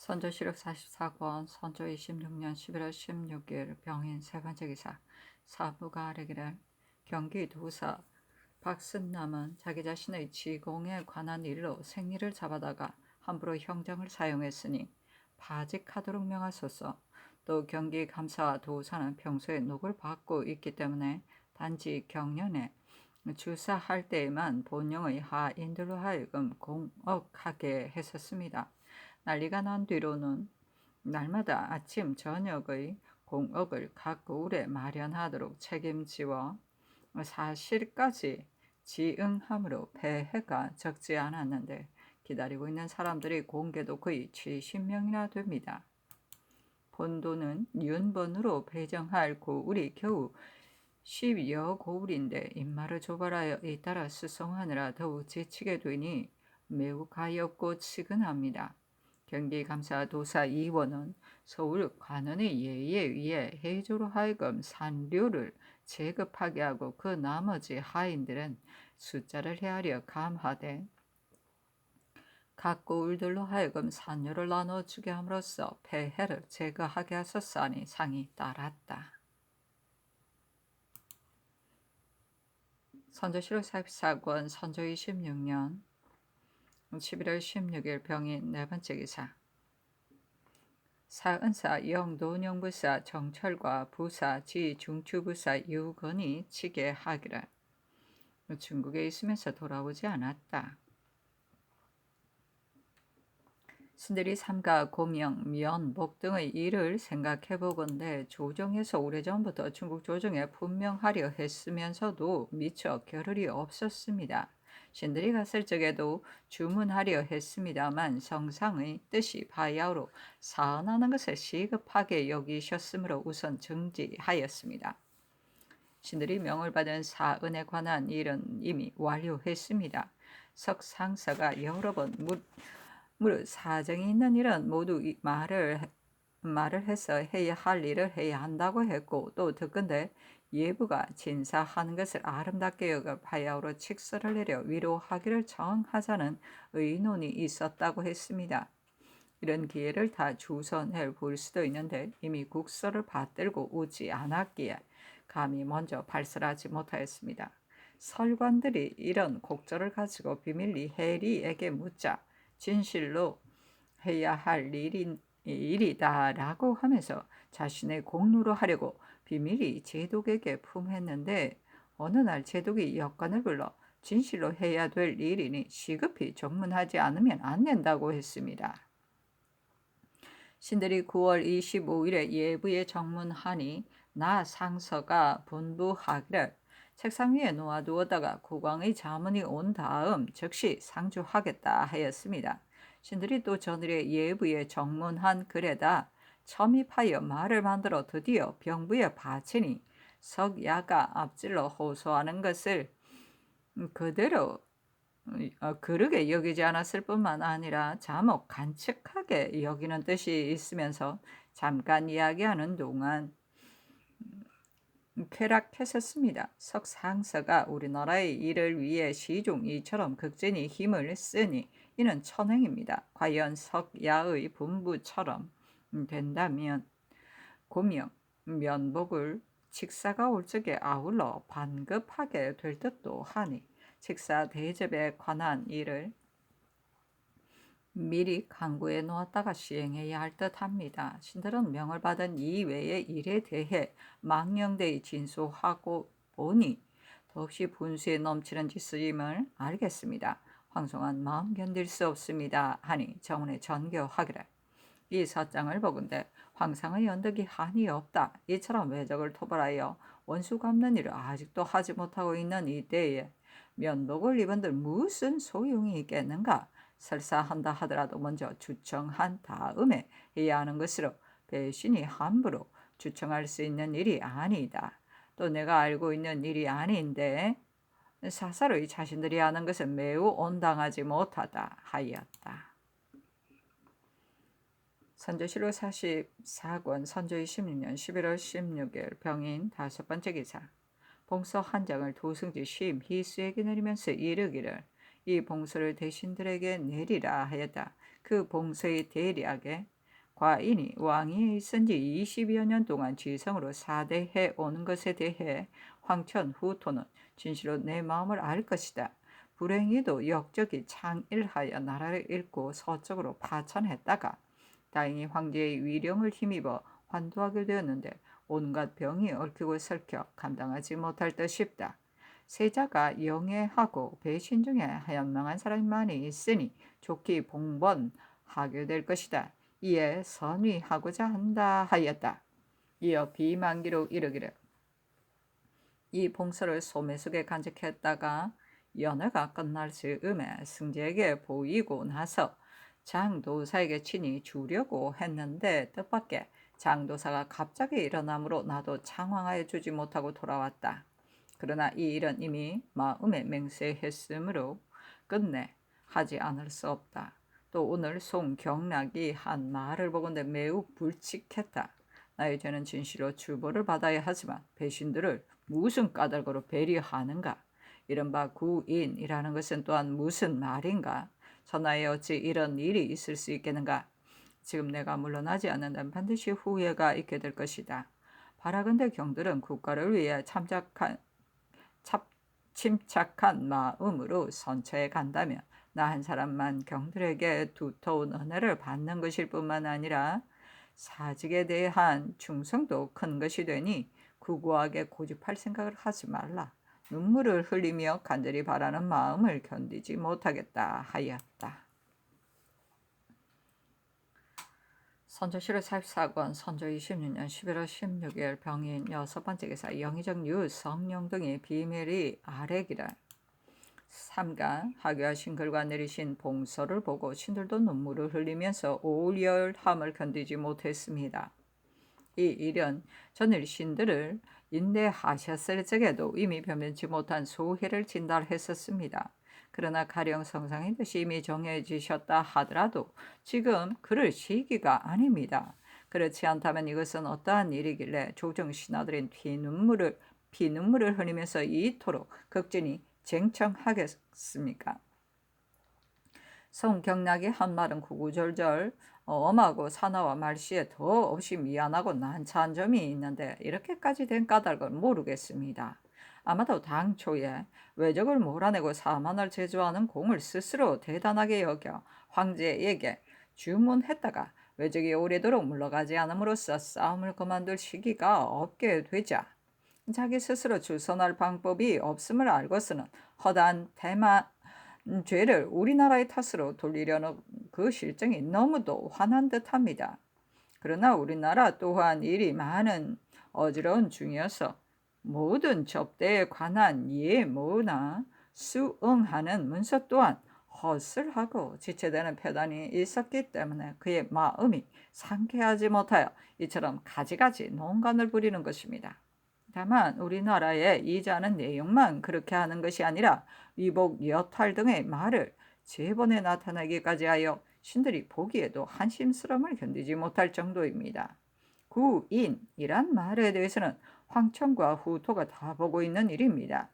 선조시력 44권 선조 26년 11월 16일 병인 세 번째 기사 사부가 아뢰기를 경기 도사 박승남은 자기 자신의 지공에 관한 일로 생리를 잡아다가 함부로 형정을 사용했으니 파직하도록 명하소서. 또 경기 감사와 도사는 평소에 녹을 받고 있기 때문에 단지 경련에 주사할 때에만 본령의 하인들로 하여금 공억하게 했었습니다. 난리가 난 뒤로는 날마다 아침 저녁의 공억을 각 고을에 마련하도록 책임지어 사실까지 지응함으로 폐해가 적지 않았는데 기다리고 있는 사람들이 공개도 거의 70명이나 됩니다. 본도는 윤번으로 배정할 고을이 겨우 10여 고을인데 인마를 조발하여 잇따라 수송하느라 더욱 지치게 되니 매우 가엾고 치근합니다. 경기감사 도사 이원은 서울 관원의 예의에 의해 해조로 하여금 산료를 제급하게 하고 그 나머지 하인들은 숫자를 헤아려 감하되 각 고을들로 하여금 산료를 나눠주게 함으로써 폐해를 제거하게 하셨사니 상이 따랐다. 선조시록 44권 선조 26년 11월 16일 병인 네 번째 기사 사은사 영도령부사 정철과 부사 지중추부사 유건이 치게 하기를 중국에 있으면서 돌아오지 않았다. 신들이 삼가, 고명, 면, 목 등의 일을 생각해보건대 조정에서 오래전부터 중국 조정에 분명하려 했으면서도 미처 겨를이 없었습니다. 신들이 갔을 적에도 주문하려 했습니다만 성상의 뜻이 바야흐로 사언하는 것을 시급하게 여기셨으므로 우선 정지하였습니다. 신들이 명을 받은 사은에 관한 일은 이미 완료했습니다. 석상서가 여러 번 무릇 사정이 있는 일은 모두 말을 해서 해야 할 일을 해야 한다고 했고 또 듣건대 예부가 진사하는 것을 아름답게 여겨 바야흐로 칙서를 내려 위로하기를 청하자는 의논이 있었다고 했습니다. 이런 기회를 다 주선해 볼 수도 있는데 이미 국서를 받들고 오지 않았기에 감히 먼저 발설하지 못하였습니다. 설관들이 이런 곡절을 가지고 비밀리 해리에게 묻자 진실로 해야 할 일이다라고 하면서 자신의 공로로 하려고 비밀이 제독에게 품했는데 어느 날 제독이 역관을 불러 진실로 해야 될 일이니 시급히 정문하지 않으면 안 된다고 했습니다. 신들이 9월 25일에 예부에 정문하니 나 상서가 분부하기를 책상 위에 놓아두었다가 국왕의 자문이 온 다음 즉시 상주하겠다 하였습니다. 신들이 또 전일에 예부에 정문한 글에다 첨입하여 말을 만들어 드디어 병부에 바치니 석야가 앞질러 호소하는 것을 그대로 그르게 여기지 않았을 뿐만 아니라 자목 간측하게 여기는 뜻이 있으면서 잠깐 이야기하는 동안 쾌락했었습니다. 석상서가 우리나라의 일을 위해 시종 이처럼 극진히 힘을 쓰니 이는 천행입니다. 과연 석야의 분부처럼 된다면 고명, 면복을 직사가 올 적에 아울러 반급하게 될 듯도 하니 직사 대접에 관한 일을 미리 강구해 놓았다가 시행해야 할 듯합니다. 신들은 명을 받은 이외의 일에 대해 망령되이 진소하고 보니 더없이 분수에 넘치는 짓임을 알겠습니다. 황송한 마음 견딜 수 없습니다 하니 정원에 전교하기를 이 사장을 보건대 황상의 연덕이 한이 없다. 이처럼 외적을 토벌하여 원수 갚는 일을 아직도 하지 못하고 있는 이때에 면복을 입은들 무슨 소용이 있겠는가? 설사한다 하더라도 먼저 주청한 다음에 해야 하는 것으로 배신이 함부로 주청할 수 있는 일이 아니다. 또 내가 알고 있는 일이 아닌데 사사로이 자신들이 하는 것은 매우 온당하지 못하다 하였다. 선조시록 44권 선조 26년 11월 16일 병인 다섯 번째 기사 봉서 한 장을 도승지 쉼 희수에게 내리면서 이르기를 이 봉서를 대신들에게 내리라 하였다. 그 그 봉서의 대략에 과인이 왕위에 있은 지 20여 년 동안 지성으로 사대해 오는 것에 대해 황천 후토는 진실로 내 마음을 알 것이다. 불행히도 역적이 창일하여 나라를 잃고 서쪽으로 파천했다가 다행히 황제의 위령을 힘입어 환도하게 되었는데 온갖 병이 얽히고 설켜 감당하지 못할 듯 싶다. 세자가 영예하고 배신 중에 현명한 사람이 많이 있으니 좋게 봉번하게 될 것이다. 이에 선위하고자 한다 하였다. 이어 비만기로 이르기를 이 봉서를 소매 속에 간직했다가 연회가 끝날 즈음에 승재에게 보이고 나서 장도사에게 친히 주려고 했는데 뜻밖의 장도사가 갑자기 일어나므로 나도 장황하여 주지 못하고 돌아왔다. 그러나 이 일은 이미 마음에 맹세했으므로 끝내 하지 않을 수 없다. 또 오늘 송경락이 한 말을 보건대 매우 불칙했다. 나의 죄는 진실로 주벌을 받아야 하지만 배신들을 무슨 까닭으로 배려하는가? 이른바 구인이라는 것은 또한 무슨 말인가? 천하에 어찌 이런 일이 있을 수 있겠는가? 지금 내가 물러나지 않는다면 반드시 후회가 있게 될 것이다. 바라건대 경들은 국가를 위해 침착한 마음으로 선처해 간다면 나 한 사람만 경들에게 두터운 은혜를 받는 것일 뿐만 아니라 사직에 대한 충성도 큰 것이 되니 구구하게 고집할 생각을 하지 말라. 눈물을 흘리며 간절히 바라는 마음을 견디지 못하겠다 하였다. 선조실록 44권 선조 26년 11월 16일 병인 6번째 기사 영의정 유성룡 등의 비밀이 아래기를 삼가 하교하신 글과 내리신 봉서를 보고 신들도 눈물을 흘리면서 오열함을 견디지 못했습니다. 이 일은 전일 신들을 인내하셨을 적에도 이미 변변치 못한 소해를 진달했었습니다. 그러나 가령 성상인 듯이 이미 정해지셨다 하더라도 지금 그럴 시기가 아닙니다. 그렇지 않다면 이것은 어떠한 일이길래 조정 신하들인 피눈물을 흘리면서 이토록 극진히 쟁청하겠습니까? 송경락이 한 말은 구구절절 엄하고 사나와 말씨에 더없이 미안하고 난처한 점이 있는데 이렇게까지 된 까닭을 모르겠습니다. 아마도 당초에 외적을 몰아내고 사만을 제조하는 공을 스스로 대단하게 여겨 황제에게 주문했다가 외적이 오래도록 물러가지 않음으로써 싸움을 그만둘 시기가 없게 되자 자기 스스로 주선할 방법이 없음을 알고서는 허다한 대만 죄를 우리나라의 탓으로 돌리려는 그 실정이 너무도 화난 듯합니다. 그러나 우리나라 또한 일이 많은 어지러운 중이어서 모든 접대에 관한 예모나 수응하는 문서 또한 허술하고 지체되는 표단이 있었기 때문에 그의 마음이 상쾌하지 못하여 이처럼 가지가지 농간을 부리는 것입니다. 다만 우리나라의 이자는 내용만 그렇게 하는 것이 아니라 위복, 여탈 등의 말을 제번에 나타나기까지 하여 신들이 보기에도 한심스러움을 견디지 못할 정도입니다. 구인이란 말에 대해서는 황천과 후토가 다 보고 있는 일입니다.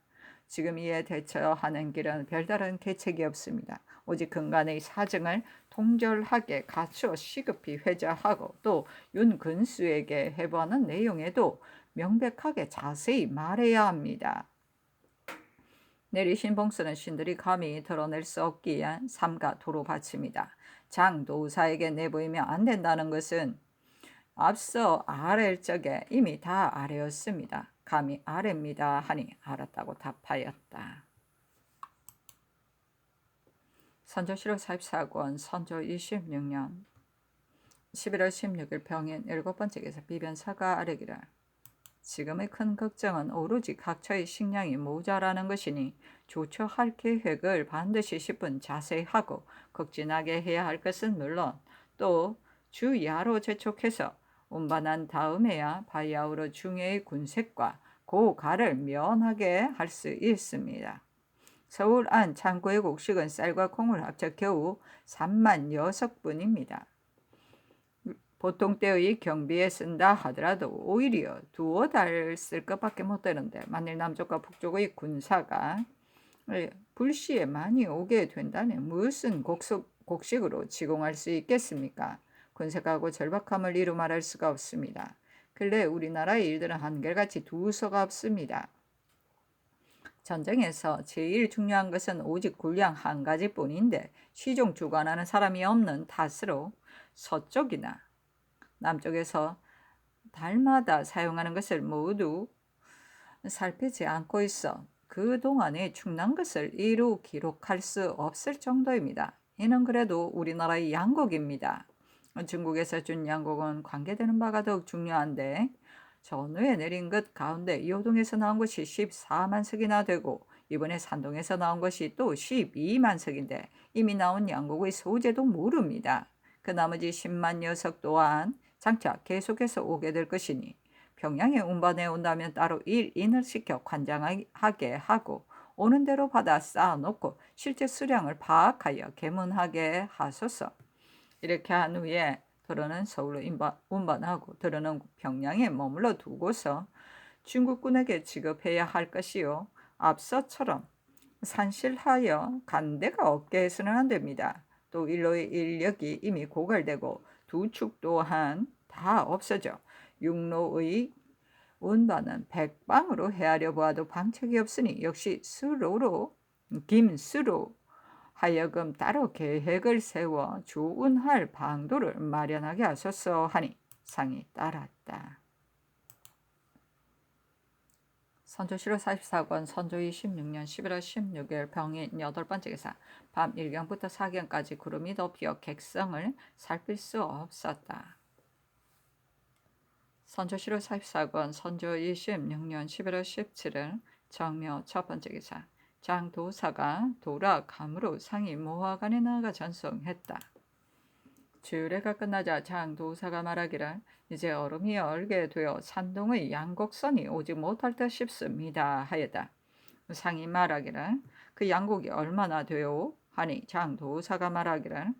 지금 이에 대처하는 길은 별다른 계책이 없습니다. 오직 근간의 사정을 통절하게 갖추어 시급히 회자하고 또 윤근수에게 해부하는 내용에도 명백하게 자세히 말해야 합니다. 내리신 봉서는 신들이 감히 드러낼 수 없기에 삼가 도로 바칩니다. 장도사에게 내보이면 안 된다는 것은 앞서 아랠 적에 이미 다 아래였습니다. 감히 아래입니다 하니 알았다고 답하였다. 선조실록 44권 선조 26년 11월 16일 병인 7번째 기사 비변사가 아뢰기를 지금의 큰 걱정은 오로지 각처의 식량이 모자라는 것이니 조처할 계획을 반드시 10분 자세히 하고 극진하게 해야 할 것은 물론 또 주야로 재촉해서 운반한 다음에야 바야흐로 중해의 군색과 고가를 면하게 할 수 있습니다. 서울 안 창고의 곡식은 쌀과 콩을 합쳐 겨우 3만 6분입니다. 보통 때의 경비에 쓴다 하더라도 오히려 두어 달 쓸 것밖에 못 되는데 만일 남쪽과 북쪽의 군사가 불시에 많이 오게 된다면 무슨 곡식으로 지공할 수 있겠습니까? 군색하고 절박함을 이루 말할 수가 없습니다. 근래 우리나라의 일들은 한결같이 두서가 없습니다. 전쟁에서 제일 중요한 것은 오직 군량 한 가지뿐인데 시종 주관하는 사람이 없는 탓으로 서쪽이나 남쪽에서 달마다 사용하는 것을 모두 살피지 않고 있어 그동안에 충난 것을 이루 기록할 수 없을 정도입니다. 이는 그래도 우리나라의 양곡입니다. 중국에서 준 양곡은 관계되는 바가 더욱 중요한데 전후에 내린 것 가운데 이호동에서 나온 것이 14만 석이나 되고 이번에 산동에서 나온 것이 또 12만 석인데 이미 나온 양곡의 소재도 모릅니다. 그 나머지 10만 녀석 또한 장차 계속해서 오게 될 것이니 평양에 운반해 온다면 따로 일인을 시켜 관장하게 하고 오는 대로 받아 쌓아놓고 실제 수량을 파악하여 계문하게 하소서. 이렇게 한 후에 도로는 서울로 운반하고 도로는 평양에 머물러 두고서 중국군에게 지급해야 할 것이요. 앞서처럼 산실하여 간 데가 없게 해서는 안 됩니다. 또 일로의 인력이 이미 고갈되고 두 축 또한 다 없어져 육로의 운반은 백방으로 헤아려 보아도 방책이 없으니 역시 김수로 하여금 따로 계획을 세워 조운할 방도를 마련하게 하소서 하니 상이 따랐다. 선조 7월 44권 선조 26년 11월 16일 병인 8번째 기사 밤 1경부터 4경까지 구름이 덮여 객성을 살필 수 없었다. 선조 7월 44권 선조 26년 11월 17일 정묘 첫번째 기사 장도사가 돌아감으로 상이 모화관에 나아가 전송했다. 주례가 끝나자 장도사가 말하기를 이제 얼음이 얼게 되어 산동의 양곡선이 오지 못할 듯 싶습니다 하였다. 상이 말하기를 그 양곡이 얼마나 되오? 하니 장도사가 말하기를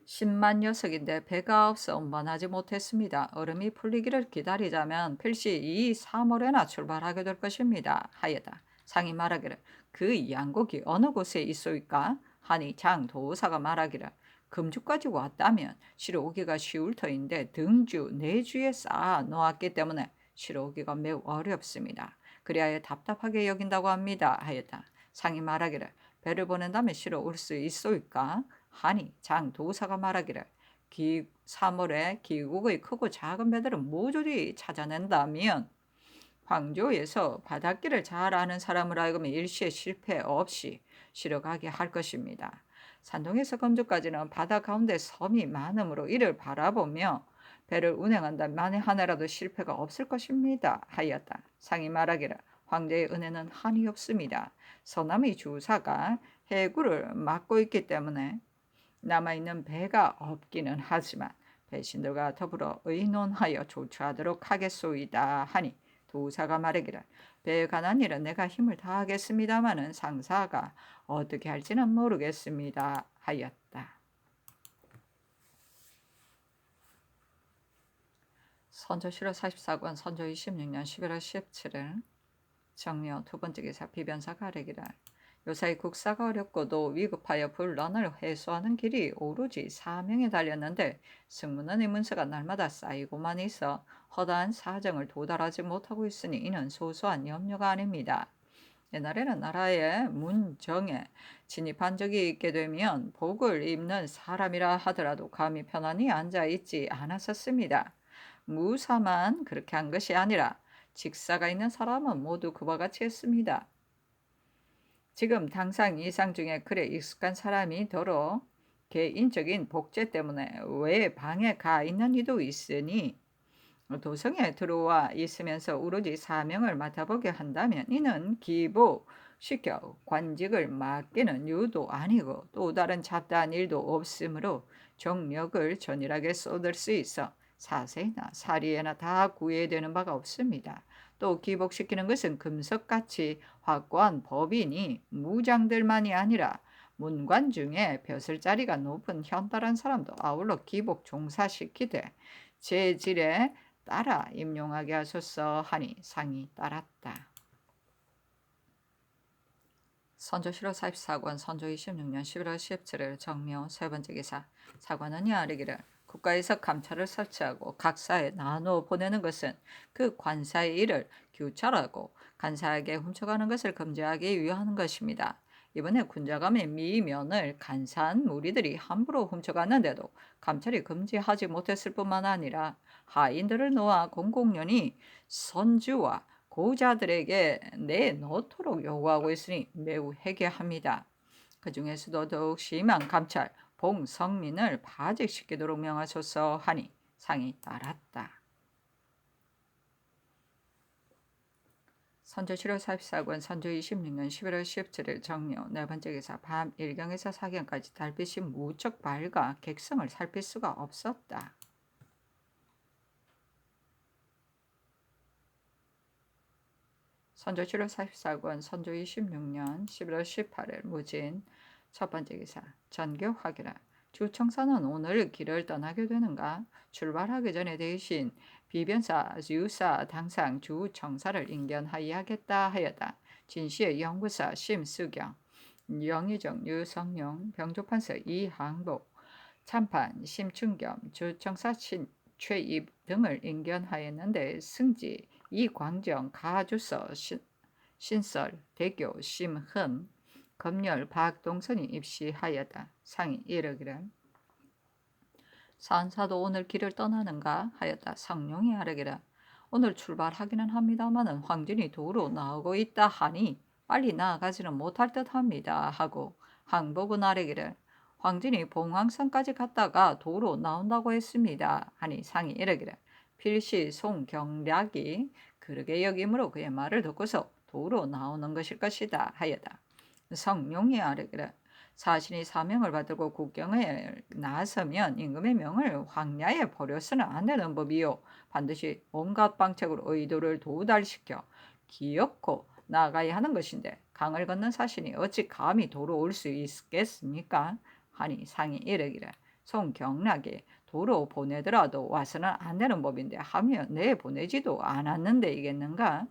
10만 녀석인데 배가 없어 운반하지 못했습니다. 얼음이 풀리기를 기다리자면 필시 이 3월에나 출발하게 될 것입니다 하였다. 상이 말하기를 그 양곡이 어느 곳에 있소이까? 하니 장도사가 말하기를 금주까지 왔다면 실어 오기가 쉬울 터인데 등주, 내주에 쌓아 놓았기 때문에 실어 오기가 매우 어렵습니다. 그리하여 답답하게 여긴다고 합니다 하였다. 상이 말하기를 배를 보낸다면 실어 올 수 있소이까? 하니 장도사가 말하기를 3월에 기국의 크고 작은 배들은 모조리 찾아낸다면 황조에서 바닷길을 잘 아는 사람을 하여금 일시에 실패 없이 실어가게 할 것입니다. 산동에서 검주까지는 바다 가운데 섬이 많으므로 이를 바라보며 배를 운행한다 만에 하나라도 실패가 없을 것입니다 하였다. 상이 말하기를 황제의 은혜는 한이 없습니다. 서남의 주사가 해구를 막고 있기 때문에 남아있는 배가 없기는 하지만 배신들과 더불어 의논하여 조처하도록 하겠소이다 하니 도사가 말하기를 배에 관한 일은 내가 힘을 다하겠습니다마는 상사가 어떻게 할지는 모르겠습니다 하였다. 선조 7월 44권 선조 26년 11월 17일 정묘 두번째 기사 비변사가 아뢰기를 요사이 국사가 어렵고도 위급하여 분란을 해소하는 길이 오로지 사명에 달렸는데 승문원의 문서가 날마다 쌓이고만 있어 허다한 사정을 도달하지 못하고 있으니 이는 소소한 염려가 아닙니다. 옛날에는 나라의 문정에 진입한 적이 있게 되면 복을 입는 사람이라 하더라도 감히 편안히 앉아있지 않았었습니다. 무사만 그렇게 한 것이 아니라 직사가 있는 사람은 모두 그와 같이 했습니다. 지금 당상 이상 중에 그래 익숙한 사람이 더러 개인적인 복제 때문에 외방에 가 있는 이도 있으니 도성에 들어와 있으면서 오로지 사명을 맡아보게 한다면 이는 기복시켜 관직을 맡기는 이유도 아니고 또 다른 잡다한 일도 없으므로 정력을 전일하게 쏟을 수 있어 사세나 사리에나 다 구애되는 바가 없습니다. 또 기복시키는 것은 금석같이 확고한 법이니 무장들만이 아니라 문관 중에 벼슬자리가 높은 현달한 사람도 아울러 기복 종사시키되 제질에 따라 임용하게 하소서 하니 상이 따랐다. 선조실록 44권 선조 26년 11월 17일 정묘 세 번째 기사. 사관원이 아뢰기를 국가에서 감찰을 설치하고 각사에 나누어 보내는 것은 그 관사의 일을 규찰하고 간사에게 훔쳐가는 것을 금지하기 위한 것입니다. 이번에 군자감의 미면을 간사한 무리들이 함부로 훔쳐갔는데도 감찰이 금지하지 못했을 뿐만 아니라 하인들을 놓아 공공연히 선주와 고자들에게 내놓도록 요구하고 있으니 매우 해괴합니다. 그 중에서도 더욱 심한 감찰, 봉성민을 파직시키도록 명하소서 하니 상이 따랐다. 선조실록 44권 선조 26년 11월 17일 정묘 네 번째 기사. 밤 1경에서 4경까지 달빛이 무척 밝아 객성을 살필 수가 없었다. 선조실록 44권 선조 26년 11월 18일 무진 첫 번째 기사. 전교하기라. 주청사는 오늘 길을 떠나게 되는가? 출발하기 전에 대신 비변사, 유사, 당상, 주청사를 인견하여야겠다 하였다. 진시의 영구사 심수경, 영의정 유성룡, 병조판서 이항복, 참판 심춘겸, 주청사 최입 등을 인견하였는데 승지 이광정, 가주서, 신설, 대교, 심흠, 검열, 박동선이 입시하였다. 상이 이르기를 산사도 오늘 길을 떠나는가 하였다. 성룡이 아뢰기를 오늘 출발하기는 합니다마는 황진이 도로 나오고 있다 하니 빨리 나아가지는 못할 듯합니다 하고 항복은 아뢰기를 황진이 봉황성까지 갔다가 도로 나온다고 했습니다 하니 상이 이르기를 필시 송경략이 그러게 여기므로 그의 말을 듣고서 도로 나오는 것일 것이다 하였다. 성룡이 아뢰기를 사신이 사명을 받들고 국경에 나서면 임금의 명을 황야에 버려서는 안 되는 법이요. 반드시 온갖 방책으로 의도를 도달시켜 기어코 나아가야 하는 것인데 강을 건넌 사신이 어찌 감히 도로 올 수 있겠습니까? 하니 상이 이르기를 송경락이 도로 보내더라도 와서는 안 되는 법인데 하며 내 보내지도 않았는데 이겠는가?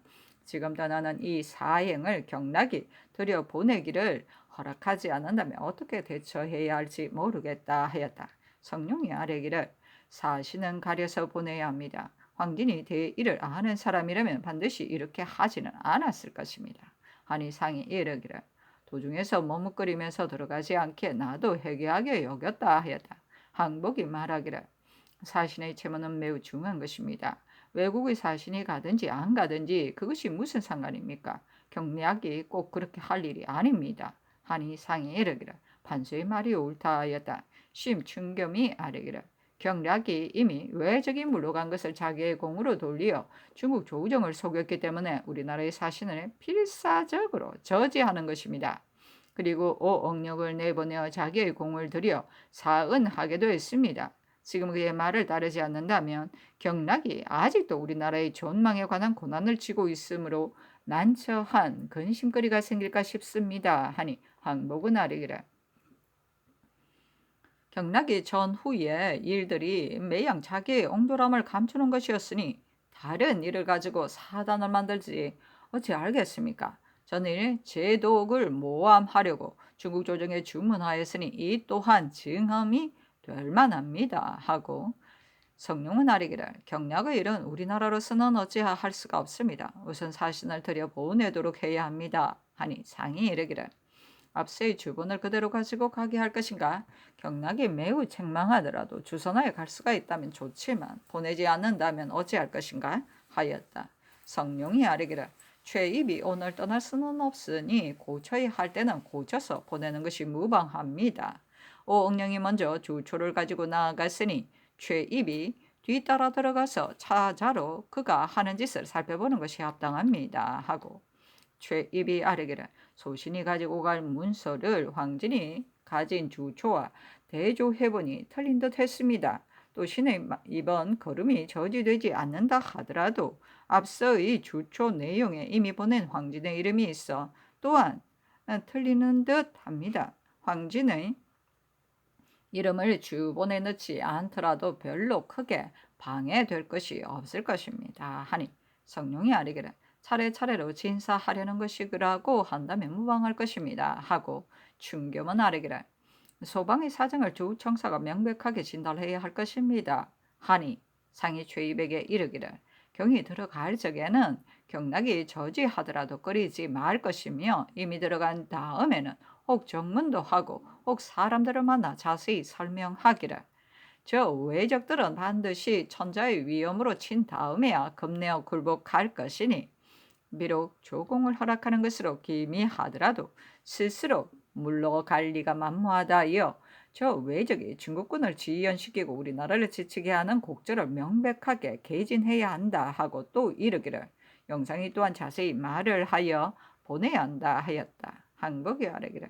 지금도 나는 이 사행을 경락이 들여보내기를 허락하지 않는다면 어떻게 대처해야 할지 모르겠다 하였다. 성룡이 아뢰기를 사신은 가려서 보내야 합니다. 황진이 대의를 아는 사람이라면 반드시 이렇게 하지는 않았을 것입니다. 하니 상이 이르기를 도중에서 머뭇거리면서 들어가지 않게 나도 해괴하게 여겼다 하였다. 항복이 말하기를 사신의 체면은 매우 중요한 것입니다. 외국의 사신이 가든지 안 가든지 그것이 무슨 상관입니까? 경략이 꼭 그렇게 할 일이 아닙니다. 하니 상이 이르기를 판수의 말이 옳다 하였다. 심춘겸이 아뢰기를 경략이 이미 외적인 물러간 것을 자기의 공으로 돌리어 중국 조정을 속였기 때문에 우리나라의 사신을 필사적으로 저지하는 것입니다. 그리고 오억력을 내보내어 자기의 공을 들여 사은하게도 했습니다. 지금 그의 말을 따르지 않는다면 경락이 아직도 우리나라의 존망에 관한 고난을 지고 있으므로 난처한 근심거리가 생길까 싶습니다. 하니 항복은 아뢰기를 경락이 전후의 일들이 매양 자기의 옹졸함을 감추는 것이었으니 다른 일을 가지고 사단을 만들지 어찌 알겠습니까? 저는 제독을 모함하려고 중국 조정에 주문하였으니 이 또한 증언이 될 만합니다. 하고 성룡은 아뢰기를 경략의 일은 우리나라로서는 어찌할 수가 없습니다. 우선 사신을 들여보내도록 해야 합니다. 하니 상이 이르기를 앞서의 주본을 그대로 가지고 가게 할 것인가? 경락이 매우 책망하더라도 주선하여 갈 수가 있다면 좋지만 보내지 않는다면 어찌할 것인가? 하였다. 성룡이 아뢰기를 최입이 오늘 떠날 수는 없으니 고쳐야 할 때는 고쳐서 보내는 것이 무방합니다. 오응령이 먼저 주초를 가지고 나아갔으니 최입이 뒤따라 들어가서 차자로 그가 하는 짓을 살펴보는 것이 합당합니다. 하고 최입이 아뢰기를 소신이 가지고 갈 문서를 황진이 가진 주초와 대조해보니 틀린 듯 했습니다. 또 신의 이번 걸음이 저지되지 않는다 하더라도 앞서의 주초 내용에 이미 보낸 황진의 이름이 있어 또한 틀리는 듯 합니다. 황진의 이름을 주본에 넣지 않더라도 별로 크게 방해될 것이 없을 것입니다. 하니 성룡이 아뢰기를 차례차례로 진사하려는 것이라고 한다면 무방할 것입니다. 하고 충겸은 아뢰기를 소방의 사정을 주청사가 명백하게 진단해야 할 것입니다. 하니 상이 최이백에 이르기를 경이 들어갈 적에는 경락이 저지하더라도 꺼리지 말 것이며 이미 들어간 다음에는 혹 정문도 하고 혹 사람들을 만나 자세히 설명하기를 저 외적들은 반드시 천자의 위험으로 친 다음에야 겁내어 굴복할 것이니 비록 조공을 허락하는 것으로 기미하더라도 스스로 물러갈 리가 만무하다이여 저 외적이 중국군을 지연시키고 우리나라를 지치게 하는 곡절을 명백하게 개진해야 한다 하고 또 이르기를 영상이 또한 자세히 말을 하여 보내야 한다 하였다. 항복이 아뢰기를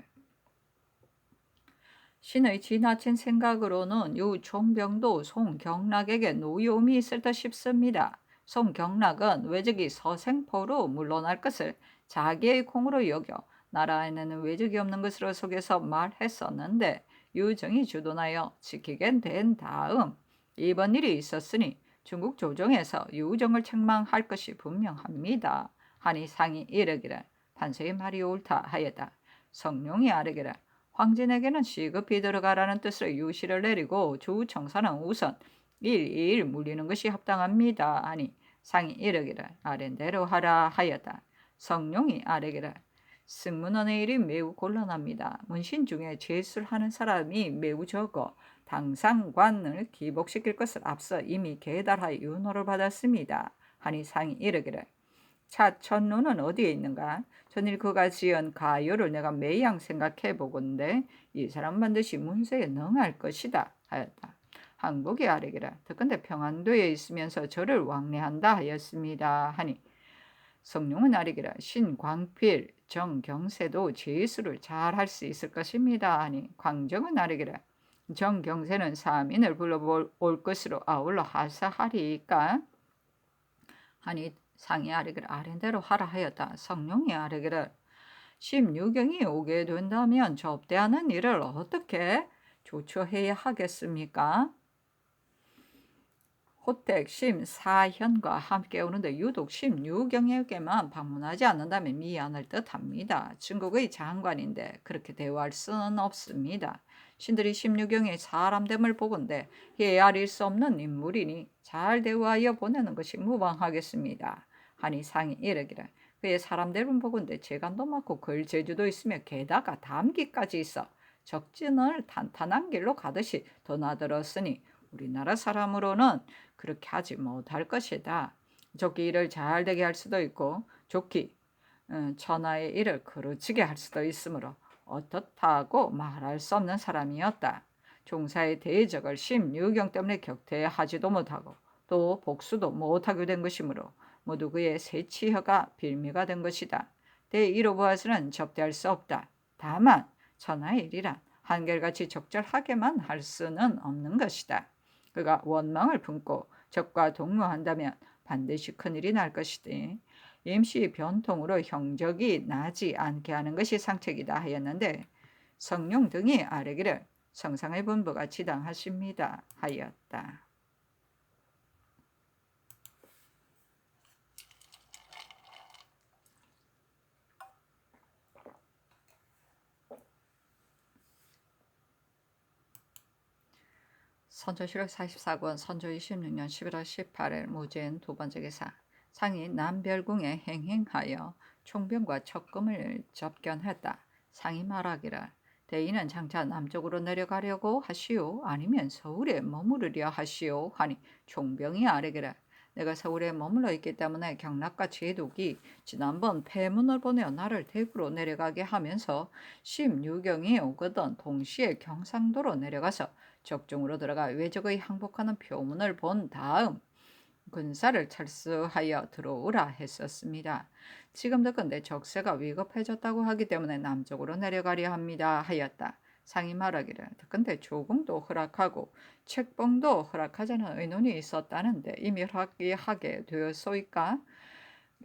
신의 지나친 생각으로는 유 총병도 송경락에게 노여움이 있을 듯 싶습니다. 송경락은 외적이 서생포로 물러날 것을 자기의 공으로 여겨 나라에는 외적이 없는 것으로 속여서 말했었는데 유정이 주둔하여 지키게 된 다음 이번 일이 있었으니 중국 조정에서 유정을 책망할 것이 분명합니다. 하니 상이 이르기를 판서의 말이 옳다 하였다. 성룡이 아뢰기를 황진에게는 시급히 들어가라는 뜻으로 유시를 내리고 주청사는 우선 일일 물리는 것이 합당합니다. 하니 상이 이르기를 아랜대로 하라 하였다. 성룡이 아뢰기를 승문원의 일이 매우 곤란합니다. 문신 중에 제술하는 사람이 매우 적어 당상관을 기복시킬 것을 앞서 이미 계달하여 윤호를 받았습니다. 하니 상이 이르기를 차천루는 어디에 있는가? 전일 그가 지은 가요를 내가 매양 생각해 보건대 이 사람 반드시 문세에 능할 것이다 하였다. 항복이 아뢰기라 듣건대 평안도에 있으면서 저를 왕래한다 하였습니다. 하니 성룡은 아뢰기라 신광필 정경세도 제수를 잘 할 수 있을 것입니다. 하니 광정은 아뢰기라 정경세는 사민을 불러올 것으로 아울러 하사하리까? 하니 상이 아뢰기를 아랜대로 하라 하였다. 성룡이 아뢰기를 심유경이 오게 된다면 접대하는 일을 어떻게 조처해야 하겠습니까? 호택 심사현과 함께 오는데 유독 심유경에게만 방문하지 않는다면 미안할 듯합니다. 중국의 장관인데 그렇게 대화할 수는 없습니다. 신들이 심유경의 사람됨을 보건대 헤아릴 수 없는 인물이니 잘 대화하여 보내는 것이 무방하겠습니다. 하니 상이 이르기를 그의 사람됨을 보건대 재간도 많고 글재주도 있으며 게다가 담기까지 있어 적진을 탄탄한 길로 가듯이 드나들었으니 우리나라 사람으로는 그렇게 하지 못할 것이다. 좋게 일을 잘 되게 할 수도 있고 좋게 천하의 일을 거르치게 할 수도 있으므로 어떻다고 말할 수 없는 사람이었다. 종사의 대적을 심유경 때문에 격퇴하지도 못하고 또 복수도 못하게 된 것이므로 모두 그의 세치혀가 빌미가 된 것이다. 대이로 보아서는 접대할 수 없다. 다만 천하의 일이란 한결같이 적절하게만 할 수는 없는 것이다. 그가 원망을 품고 적과 동무한다면 반드시 큰일이 날 것이니 임시 변통으로 형적이 나지 않게 하는 것이 상책이다 하였는데 성룡 등이 아뢰기를 성상의 본부가 지당하십니다 하였다. 선조실록 44권 선조 26년 11월 18일 무제인 두 번째 기사 상이 남별궁에 행행하여 총병과 척금을 접견했다. 상이 말하기를 대인은 장차 남쪽으로 내려가려고 하시오 아니면 서울에 머무르려 하시오 하니 총병이 아뢰기를 내가 서울에 머물러 있기 때문에 경락과 제독이 지난번 패문을 보내어 나를 대구로 내려가게 하면서 심유경이 오거든 동시에 경상도로 내려가서 적중으로 들어가 외적의 항복하는 표문을 본 다음 군사를 철수하여 들어오라 했었습니다. 지금 듣건대 적세가 위급해졌다고 하기 때문에 남쪽으로 내려가려 합니다 하였다. 상이 말하기를 듣건대 조공도 허락하고 책봉도 허락하자는 의논이 있었다는데 이미 허락하게 되었소이까?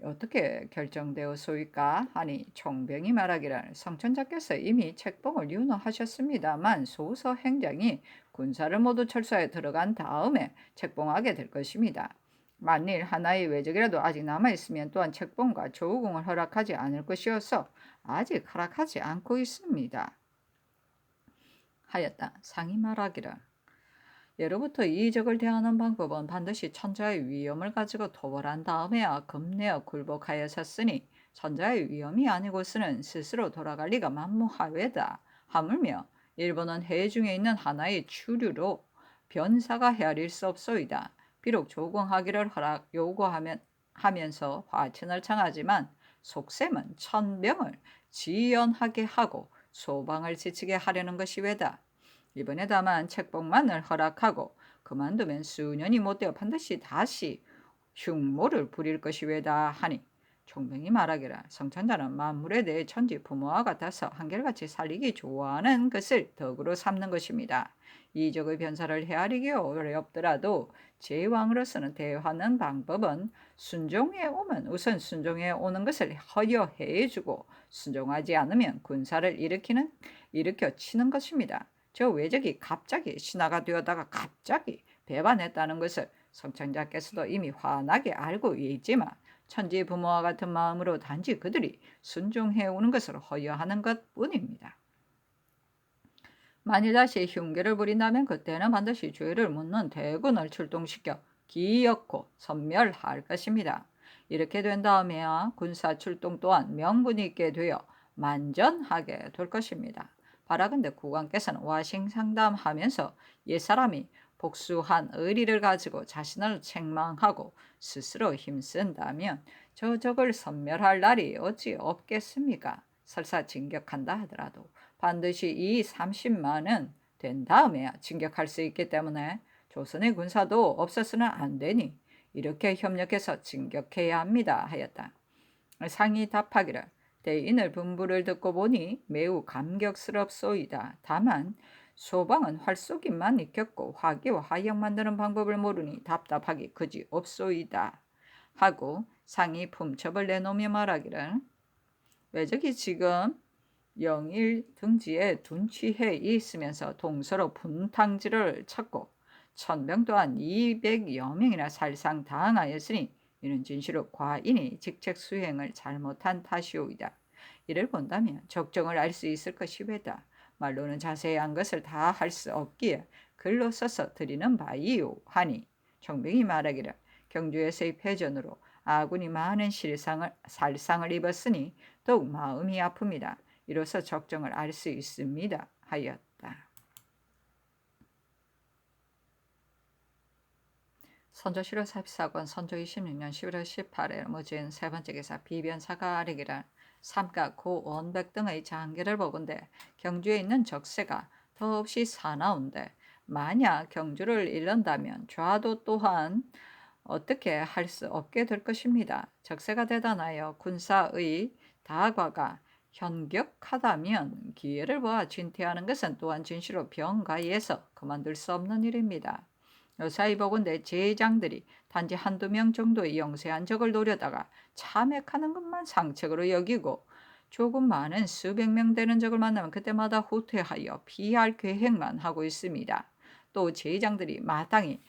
어떻게 결정되었소이까? 하니 총병이 말하기를 성천자께서 이미 책봉을 윤호하셨습니다만 소서 행장이 군사를 모두 철수하여 들어간 다음에 책봉하게 될 것입니다. 만일 하나의 외적이라도 아직 남아있으면 또한 책봉과 조우공을 허락하지 않을 것이어서 아직 허락하지 않고 있습니다. 하였다. 상이 말하기를 예로부터 이 적을 대하는 방법은 반드시 천자의 위엄을 가지고 토벌한 다음에야 겁내어 굴복하였었으니 천자의 위엄이 아니고서는 스스로 돌아갈 리가 만무하외다. 하물며 일본은 해외 중에 있는 하나의 추류로 변사가 헤아릴 수 없소이다. 비록 조공하기를 요구하면서 화천을 청하지만 속셈은 천병을 지연하게 하고 소방을 지치게 하려는 것이 외다. 이번에 다만 책봉만을 허락하고 그만두면 수년이 못되어 반드시 다시 흉모를 부릴 것이 외다 하니 총명이 말하기를 성천자는 만물에 대해 천지 부모와 같아서 한결같이 살리기 좋아하는 것을 덕으로 삼는 것입니다. 이적의 변사를 헤아리기 어렵더라도 제왕으로서는 대화하는 방법은 순종해 오면 우선 순종해 오는 것을 허여해주고 순종하지 않으면 군사를 일으켜 치는 것입니다. 저 외적이 갑자기 신하가 되었다가 갑자기 배반했다는 것을 성천자께서도 이미 환하게 알고 있지만 천지 부모와 같은 마음으로 단지 그들이 순종해오는 것을 허여하는 것뿐입니다. 만일 다시 흉계를 부린다면 그때는 반드시 죄를 묻는 대군을 출동시켜 기어코 섬멸할 것입니다. 이렇게 된 다음에야 군사 출동 또한 명분이 있게 되어 만전하게 될 것입니다. 바라건대 국왕께서는 와싱상담하면서 옛사람이 복수한 의리를 가지고 자신을 책망하고 스스로 힘쓴다면 저 적을 섬멸할 날이 어찌 없겠습니까? 설사 진격한다 하더라도 반드시 이 30만은 된 다음에야 진격할 수 있기 때문에 조선의 군사도 없어서는 안 되니 이렇게 협력해서 진격해야 합니다 하였다. 상이 답하기를 대인을 분부를 듣고 보니 매우 감격스럽소이다. 다만 소방은 활쏘기만 익혔고 화기와 화약 만드는 방법을 모르니 답답하기 그지 없소이다. 하고 상이 품첩을 내놓으며 말하기를 외적이 지금 영일 등지에 둔치해 있으면서 동서로 분탕질을 쳤고 천병 또한 200여 명이나 살상 당하였으니 이는 진실로 과인이 직책 수행을 잘못한 탓이오이다. 이를 본다면 적정을 알 수 있을 것이 외다. 말로는 자세한 것을 다 할 수 없기에 글로 써서 드리는 바이요 하니 총병이 말하기를 경주에서의 패전으로 아군이 많은 살상을 입었으니 더욱 마음이 아픕니다. 이로써 적정을 알 수 있습니다 하였다. 선조 7월 14권 선조 26년 11월 18일 무진 세 번째 기사 비변사가 아뢰기를 삼가 고 원백 등의 장계를 보건대 경주에 있는 적세가 더없이 사나운데 만약 경주를 잃는다면 좌도 또한 어떻게 할 수 없게 될 것입니다. 적세가 대단하여 군사의 다과가 현격하다면 기회를 보아 진퇴하는 것은 또한 진실로 병가에서 그만둘 수 없는 일입니다. 요사이 보건대 제장들이 단지 한두 명 정도의 영세한 적을 노려다가 참액하는 것만 상책으로 여기고 조금 많은 수백 명 되는 적을 만나면 그때마다 후퇴하여 피할 계획만 하고 있습니다. 또 제장들이 마땅히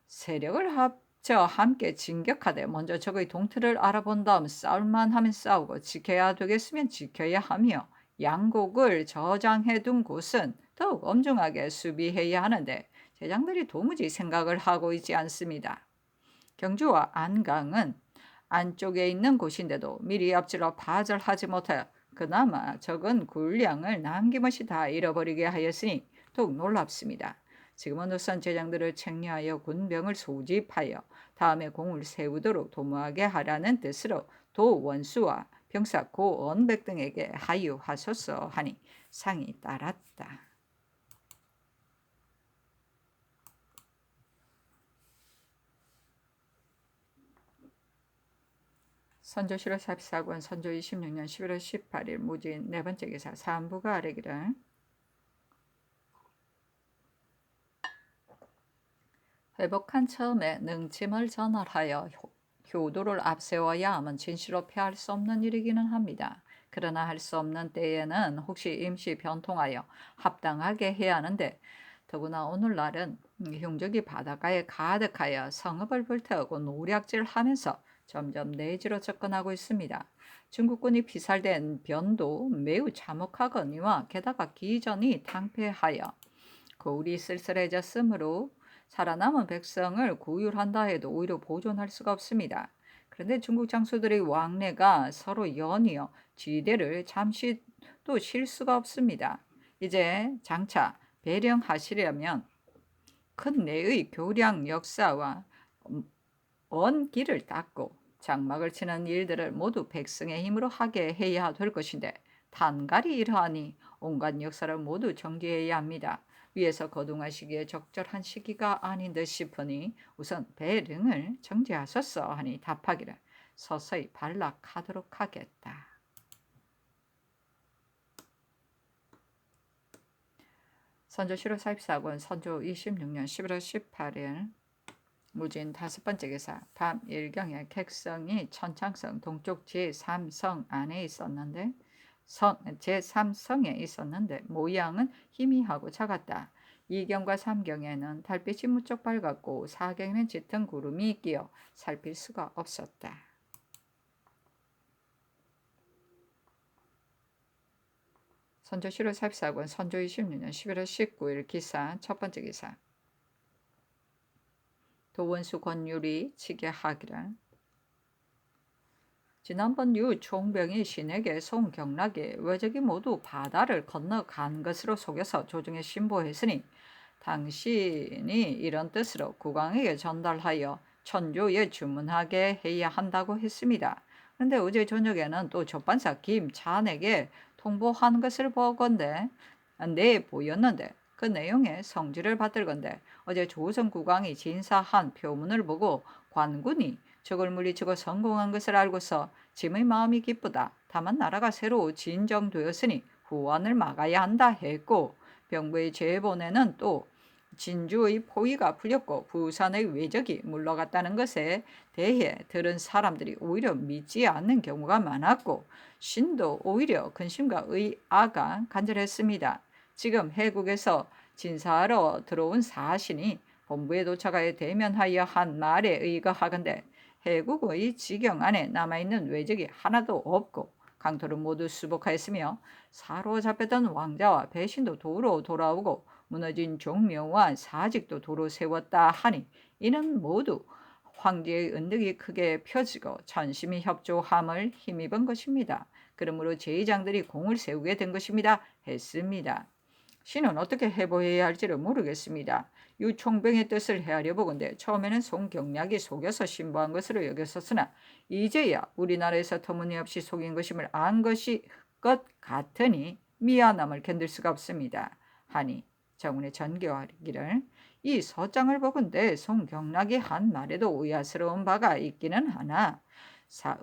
세력을 합쳐 함께 진격하되 먼저 적의 동태를 알아본 다음 싸울만 하면 싸우고 지켜야 되겠으면 지켜야 하며 양곡을 저장해둔 곳은 더욱 엄중하게 수비해야 하는데 제장들이 도무지 생각을 하고 있지 않습니다. 경주와 안강은 안쪽에 있는 곳인데도 미리 앞질러 파절하지 못하여 그나마 적은 군량을 남김없이 다 잃어버리게 하였으니 더욱 놀랍습니다. 지금은 우선 제장들을 책리하여 군병을 소집하여 다음에 공을 세우도록 도모하게 하라는 뜻으로 도원수와 병사 고원백 등에게 하유하소서 하니 상이 따랐다. 선조 7월 14권 선조 26년 11월 18일 무진 네 번째 기사 사안부가 아뢰기를 회복한 처음에 능침을 전할하여 효도를 앞세워야 하면 진실로 피할 수 없는 일이기는 합니다. 그러나 할 수 없는 때에는 혹시 임시 변통하여 합당하게 해야 하는데 더구나 오늘날은 흉적이 바닷가에 가득하여 성읍을 불태우고 노략질하면서 점점 내지로 접근하고 있습니다. 중국군이 피살된 변도 매우 참혹하거니와 게다가 기전이 탕폐하여 거울이 쓸쓸해졌으므로 살아남은 백성을 구휼한다 해도 오히려 보존할 수가 없습니다. 그런데 중국 장수들의 왕래가 서로 연이어 지대를 잠시 또 쉴 수가 없습니다. 이제 장차 배령하시려면 큰 내의 교량 역사와 언길을 닦고 장막을 치는 일들을 모두 백성의 힘으로 하게 해야 될 것인데 단갈이 이러하니 온갖 역사를 모두 정지해야 합니다. 위에서 거둥하시기에 적절한 시기가 아닌 듯 싶으니 우선 배령을 정지하소서 하니 답하기를 서서히 발락하도록 하겠다. 선조 7월 44권 선조 26년 11월 18일 무진 5번째 기사 밤 일경에 객성이 천창성 동쪽 제3성 안에 있었는데 제3성에 있었는데 모양은 희미하고 작았다. 2경과 3경에는 달빛이 무척 밝았고 4경에는 짙은 구름이 끼어 살필 수가 없었다. 선조 7월 44권 선조 26년 11월 19일 기사 첫번째 기사 도원수 권율이 치게하기를 지난번 유총병이 신에게 송경락이 왜적이 모두 바다를 건너간 것으로 속여서 조정에 신보했으니 당신이 이런 뜻으로 국왕에게 전달하여 천조에 주문하게 해야 한다고 했습니다. 그런데 어제 저녁에는 또 접반사 김찬에게 통보한 것을 보건대 보였는데 그 내용에 성질을 받들 건데 어제 조선 국왕이 진사한 표문을 보고 관군이 적을 물리치고 성공한 것을 알고서 짐의 마음이 기쁘다. 다만 나라가 새로 진정되었으니 후환을 막아야 한다 했고 병부의 제본에는 또 진주의 포위가 풀렸고 부산의 왜적이 물러갔다는 것에 대해 들은 사람들이 오히려 믿지 않는 경우가 많았고 신도 오히려 근심과 의아가 간절했습니다. 지금 해국에서 진사하러 들어온 사신이 본부에 도착하여 대면하여 한 말에 의거하건대 해국의 지경 안에 남아있는 왜적이 하나도 없고 강토를 모두 수복하였으며 사로잡혔던 왕자와 배신도 도로 돌아오고 무너진 종묘와 사직도 도로 세웠다 하니 이는 모두 황제의 은덕이 크게 펴지고 전심이 협조함을 힘입은 것입니다. 그러므로 제의장들이 공을 세우게 된 것입니다. 했습니다. 신은 어떻게 해보해야 할지를 모르겠습니다. 유총병의 뜻을 헤아려 보건대 처음에는 송경략이 속여서 신부한 것으로 여겼었으나 이제야 우리나라에서 터무니없이 속인 것임을 안 것이 것 같으니 미안함을 견딜 수가 없습니다. 하니 정운에 전교하기를 이 서장을 보건대 송경락이 한 말에도 의아스러운 바가 있기는 하나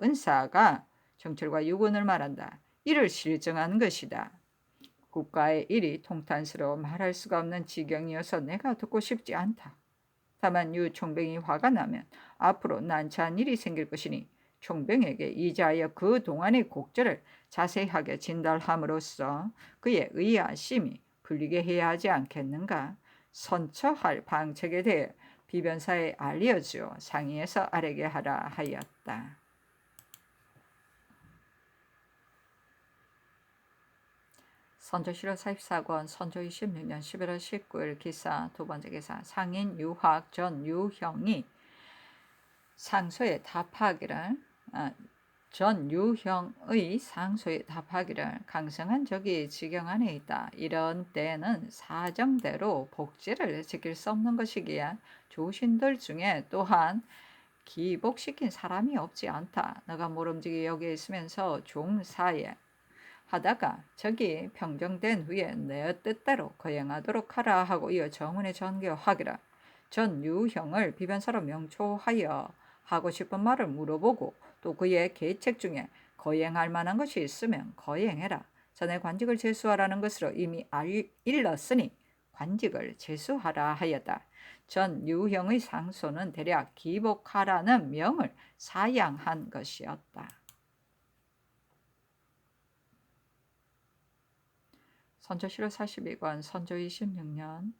은사가 정철과 유군을 말한다. 이를 실정한 것이다. 국가의 일이 통탄스러워 말할 수가 없는 지경이어서 내가 듣고 싶지 않다. 다만 유 총병이 화가 나면 앞으로 난처한 일이 생길 것이니 총병에게 이자하여 그 동안의 곡절을 자세하게 진달함으로써 그의 의아심이 풀리게 해야 하지 않겠는가. 선처할 방책에 대해 비변사에 알려주어 상의해서 아래게 하라 하였다. 선조 7월 44권 선조 26년 11월 19일 기사 두번째 기사 상인 유학 전 유형이 상소에 답하기를 전 유형의 상소에 답하기를 강성한 적이 지경 안에 있다. 이런 때는 사정대로 복지를 지킬 수 없는 것이기에 조신들 중에 또한 기복시킨 사람이 없지 않다. 너가 모름지기 여기에 있으면서 종사에 하다가 적이 평정된 후에 내 뜻대로 거행하도록 하라 하고 이어 정운에 전교하기라. 전 유형을 비변사로 명초하여 하고 싶은 말을 물어보고 또 그의 계책 중에 거행할 만한 것이 있으면 거행해라. 전에 관직을 제수하라는 것으로 이미 일렀으니 관직을 제수하라 하였다. 전 유형의 상소는 대략 기복하라는 명을 사양한 것이었다. 선조 7월 42권 선조 26년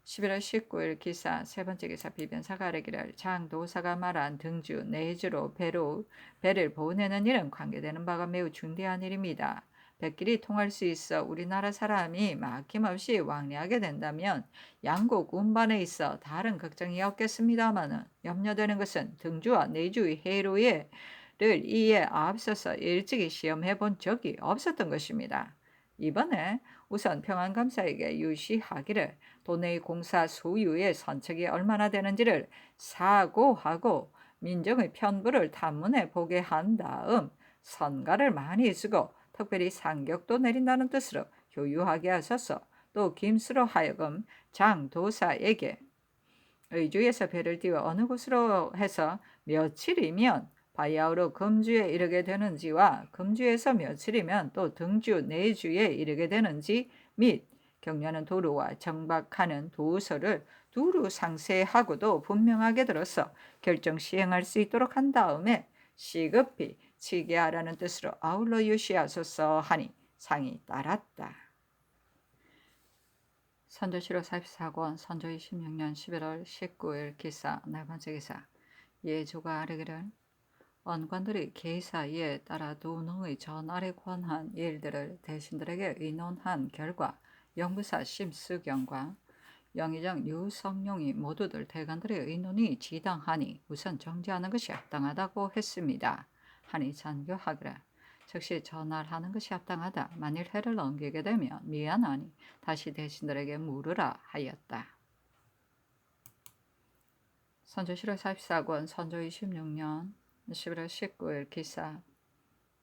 11월 19일 기사 세 번째 기사 비변사가 아뢰기를 장도사가 말한 등주 내주로 배를 보내는 일은 관계되는 바가 매우 중대한 일입니다. 배길이 통할 수 있어 우리나라 사람이 막힘없이 왕래하게 된다면 양국 운반에 있어 다른 걱정이 없겠습니다마는 염려되는 것은 등주와 내주의 해로를 이에 앞서서 일찍이 시험해 본 적이 없었던 것입니다. 이번에 우선 평안감사에게 유시하기를 도내의 공사 소유의 선책이 얼마나 되는지를 사고하고 민정의 편부를 탐문해 보게 한 다음 선가를 많이 쓰고 특별히 상격도 내린다는 뜻으로 효유하게 하소서. 또 김수로 하여금 장도사에게 의주에서 배를 띄워 어느 곳으로 해서 며칠이면 바야흐로 금주에 이르게 되는지와 금주에서 며칠이면 또 등주 내주에 이르게 되는지 및 경려하는 도로와 정박하는 도서를 두루 상세하고도 분명하게 들어서 결정 시행할 수 있도록 한 다음에 시급히 치게하라는 뜻으로 아울러 유시하소서 하니 상이 따랐다. 선조실록 44권 선조 26년 11월 19일 기사 네 번째 기사 예조가 아뢰기를 언관들이 계사에 따라 도능의 전아래 권한 일들을 대신들에게 의논한 결과 영부사 심수경과 영의정 유성룡이 모두들 대관들의 의논이 지당하니 우선 정지하는 것이 합당하다고 했습니다. 하니 잔교하기를 즉시 전할하는 것이 합당하다. 만일 해를 넘기게 되면 미안하니 다시 대신들에게 물으라 하였다. 선조실록 44권 선조 26년 11월 19일 기사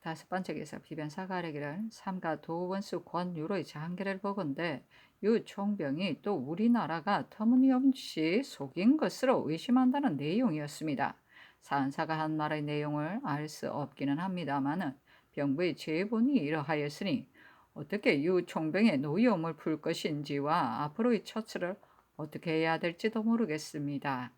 다섯 번째 기사 비변사가 아뢰기를 삼가 도원수 권유로의 장계를 보건대 유 총병이 또 우리나라가 터무니없이 속인 것으로 의심한다는 내용이었습니다. 사한사가 한 말의 내용을 알 수 없기는 합니다마는 병부의 제본이 이러하였으니 어떻게 유 총병의 노여움을 풀 것인지와 앞으로의 처치를 어떻게 해야 될지도 모르겠습니다.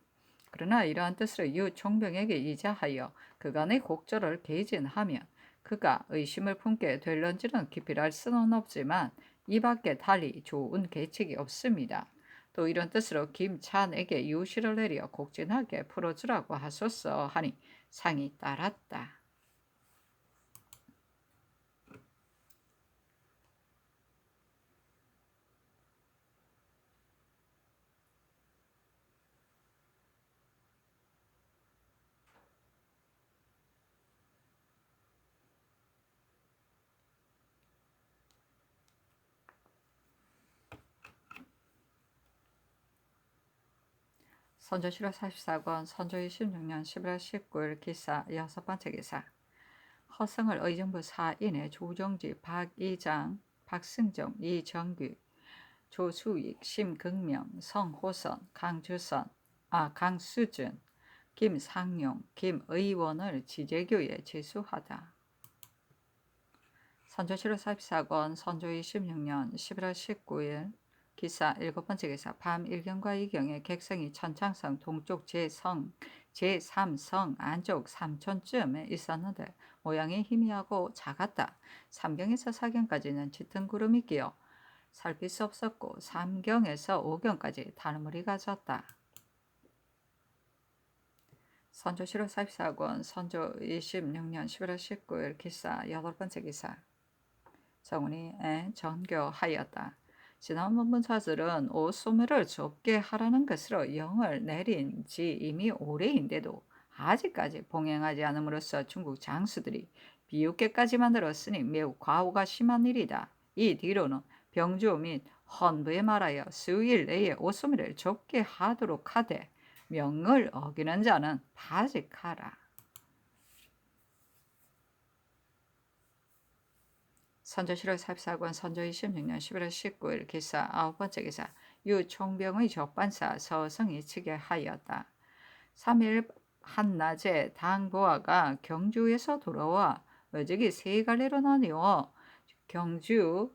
그러나 이러한 뜻으로 유 총병에게 이자하여 그간의 곡절을 개진하면 그가 의심을 품게 될런지는 깊이 알 수는 없지만 이밖에 달리 좋은 계책이 없습니다. 또 이런 뜻으로 김찬에게 유시를 내려 곡진하게 풀어주라고 하소서 하니 상이 따랐다. 선조실록 44권 선조 26년 11월 19일 기사 여섯 번째 기사 허성을 의정부 사인의 조정지 박이장 박승정 이정규 조수익 심극명 성호선 강수준 김상용 김의원을 지재교에 제수하다. 선조실록 44권 선조 26년 11월 19일 기사 일곱 번째 기사 밤 1경과 2경에 객성이 천창성 동쪽 제3성 안쪽 3촌쯤에 있었는데 모양이 희미하고 작았다. 3경에서 4경까지는 짙은 구름이 끼어 살필 수 없었고 3경에서 5경까지 단물이 가졌다. 선조실록 44권 선조 26년 11월 19일 기사 여덟 번째 기사 정훈이에 전교하였다. 지난 본문사들은 옷소매를 좁게 하라는 것으로 영을 내린 지 이미 오래인데도 아직까지 봉행하지 않음으로써 중국 장수들이 비웃게까지 만들었으니 매우 과오가 심한 일이다. 이 뒤로는 병조 및 헌부에 말하여 수일 내에 옷소매를 좁게 하도록 하되 명을 어기는 자는 파직하라. 선조실록 44권 선조 26년 11월 19일 기사 아홉 번째 기사 유 총병의 적반사 서성이 치게 하였다. 3일 한낮에 당보아가 경주에서 돌아와 어저기 세 갈래로 나뉘어 경주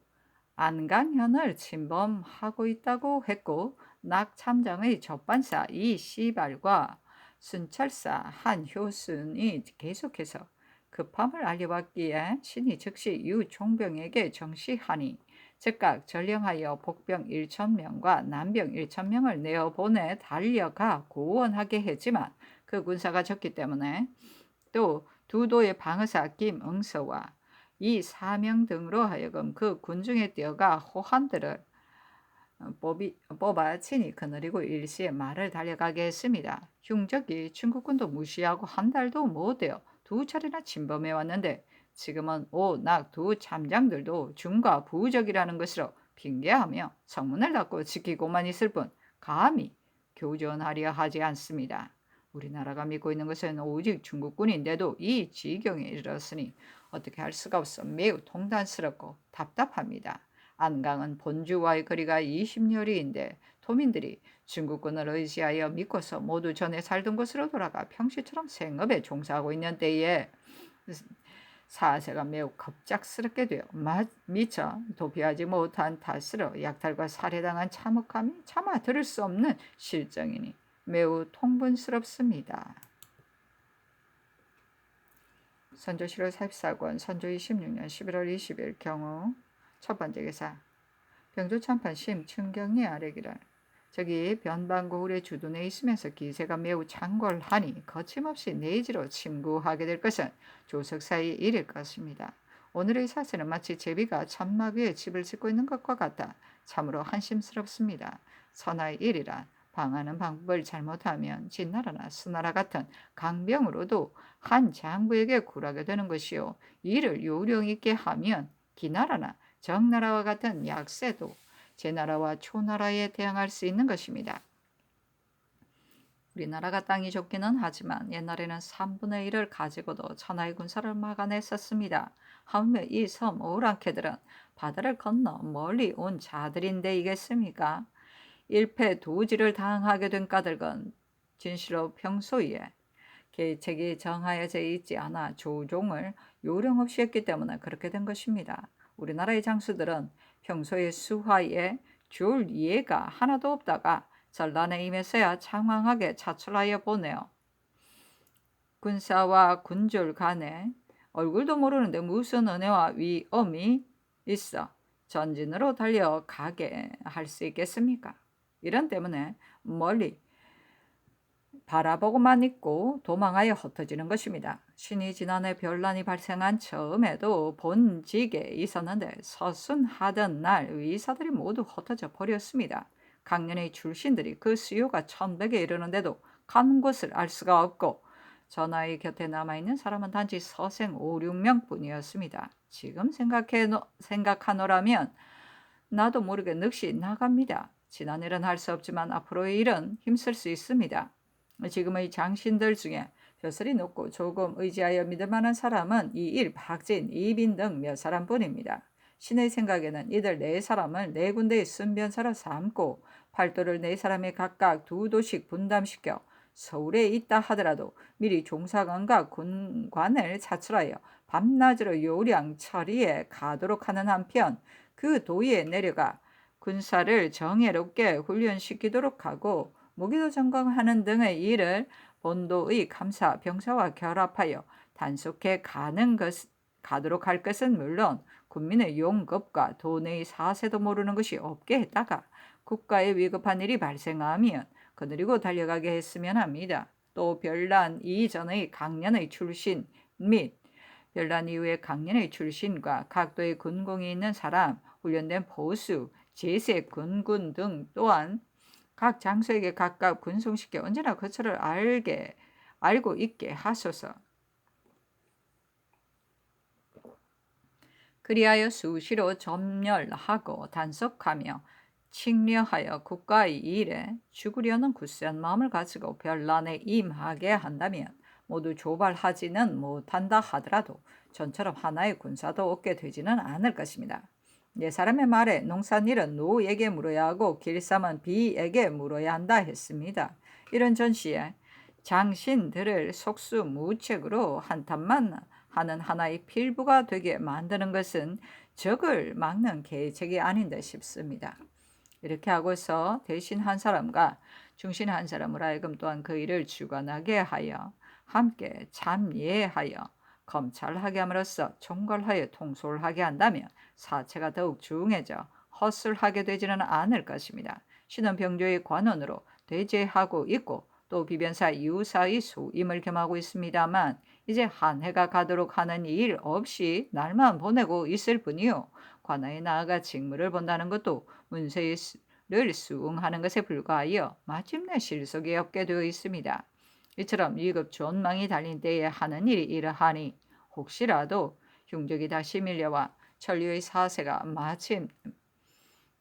안강현을 침범하고 있다고 했고 낙참장의 적반사 이시발과 순찰사 한효순이 계속해서 급함을 알려왔기에 신이 즉시 유 총병에게 정시하니 즉각 전령하여 복병 1,000명과 난병 1,000명을 내어보내 달려가 구원하게 했지만 그 군사가 적기 때문에 또 두도의 방어사 김응서와 이 사명 등으로 하여금 그 군중에 뛰어가 호한들을 뽑아 친히 거느리고 일시에 말을 달려가게 했습니다. 흉적이 중국군도 무시하고 한 달도 못되어 두 차례나 침범해 왔는데 지금은 오낙 두 참장들도 중과 부적이라는 것으로 핑계하며 성문을 닫고 지키고만 있을 뿐 감히 교전하려 하지 않습니다. 우리나라가 믿고 있는 것은 오직 중국군인데도 이 지경에 이르렀으니 어떻게 할 수가 없어 매우 통단스럽고 답답합니다. 안강은 본주와의 거리가 20여리인데 도민들이 중국군을 의지하여 믿고서 모두 전에 살던 곳으로 돌아가 평시처럼 생업에 종사하고 있는 때에 사세가 매우 급작스럽게 되어 미처 도피하지 못한 탓으로 약탈과 살해당한 참혹함이 차마 들을 수 없는 실정이니 매우 통분스럽습니다. 선조 7월 44권 선조 26년 11월 20일 경우 첫 번째 기사 병조 참판 심 춘경리 아래기를 저기 변방고을의 주둔에 있으면서 기세가 매우 창궐하니 거침없이 내지로 침구하게 될 것은 조석사의 일일 것입니다. 오늘의 사세는 마치 제비가 천막 위에 집을 짓고 있는 것과 같아 참으로 한심스럽습니다. 선하의 일이란 방하는 방법을 잘못하면 진나라나 수나라 같은 강병으로도 한 장부에게 굴하게 되는 것이요 이를 요령 있게 하면 기나라나 정나라와 같은 약세도 제나라와 초나라에 대항할 수 있는 것입니다. 우리나라가 땅이 좋기는 하지만 옛날에는 3분의 1을 가지고도 천하의 군사를 막아냈었습니다. 하물며 이 섬 오랑캐들은 바다를 건너 멀리 온 자들인데이겠습니까? 일패도지를 당하게 된 까닭은 진실로 평소에 계책이 정하여져 있지 않아 조종을 요령 없이 했기 때문에 그렇게 된 것입니다. 우리나라의 장수들은 평소에 수하에 줄 이해가 하나도 없다가 전란에 임해서야 장황하게 차출하여 보내요. 군사와 군졸 간에 얼굴도 모르는데 무슨 은혜와 위엄이 있어 전진으로 달려가게 할 수 있겠습니까? 이런 때문에 멀리 바라보고만 있고 도망하여 흩어지는 것입니다. 신이 지난해 변란이 발생한 처음에도 본직에 있었는데 서순하던 날 의사들이 모두 흩어져 버렸습니다. 강년의 출신들이 그 수요가 1,100에 이르는데도 간 곳을 알 수가 없고 전하의 곁에 남아있는 사람은 단지 서생 5, 6명 뿐이었습니다. 지금 생각하노라면 나도 모르게 넋이 나갑니다. 지난 일은 할 수 없지만 앞으로의 일은 힘쓸 수 있습니다. 지금의 장신들 중에 벼슬이 높고 조금 의지하여 믿을 만한 사람은 이일, 박진, 이빈 등 몇 사람뿐입니다. 신의 생각에는 이들 4사람을 4군데의 순변사로 삼고 팔도를 4사람에 각각 2도씩 분담시켜 서울에 있다 하더라도 미리 종사관과 군관을 차출하여 밤낮으로 요량 처리해 가도록 하는 한편 그 도의에 내려가 군사를 정예롭게 훈련시키도록 하고 무기도 점검하는 등의 일을 본도의 감사, 병사와 결합하여 단속해 가도록 할 것은 물론 군민의 용급과 도내의 사세도 모르는 것이 없게 했다가 국가에 위급한 일이 발생하면 거느리고 달려가게 했으면 합니다. 또 변란 이전의 강년의 출신 및 변란 이후의 강년의 출신과 각도의 군공이 있는 사람, 훈련된 보수, 제세, 군군 등 또한 각 장소에게 각각 군송시켜 언제나 거처를 알고 있게 하소서. 그리하여 수시로 점열하고 단속하며 칙려하여 국가의 일에 죽으려는 굳센 마음을 가지고 변란에 임하게 한다면 모두 조발하지는 못한다 하더라도 전처럼 하나의 군사도 얻게 되지는 않을 것입니다. 4사람의 말에 농산일은 노에게 물어야 하고 길쌈은 비에게 물어야 한다 했습니다. 이런 전시에 장신들을 속수무책으로 한탄만 하는 하나의 필부가 되게 만드는 것은 적을 막는 계책이 아닌 듯 싶습니다. 이렇게 하고서 대신 한 사람과 중신 한 사람으로 하여금 또한 그 일을 주관하게 하여 함께 참예하여 검찰하게 함으로써 총괄하여 통솔하게 한다면 사체가 더욱 중해져 허술하게 되지는 않을 것입니다. 신은 병조의 관원으로 대제하고 있고 또 비변사 이웃사의 수임을 겸하고 있습니다만 이제 한 해가 가도록 하는 일 없이 날만 보내고 있을 뿐이요. 관아에 나아가 직무를 본다는 것도 문서를 수응하는 것에 불과하여 마침내 실속이 없게 되어 있습니다. 이처럼 위급 존망이 달린 때에 하는 일이 이러하니 혹시라도 흉적이 다시 밀려와 천리의 사세가 마침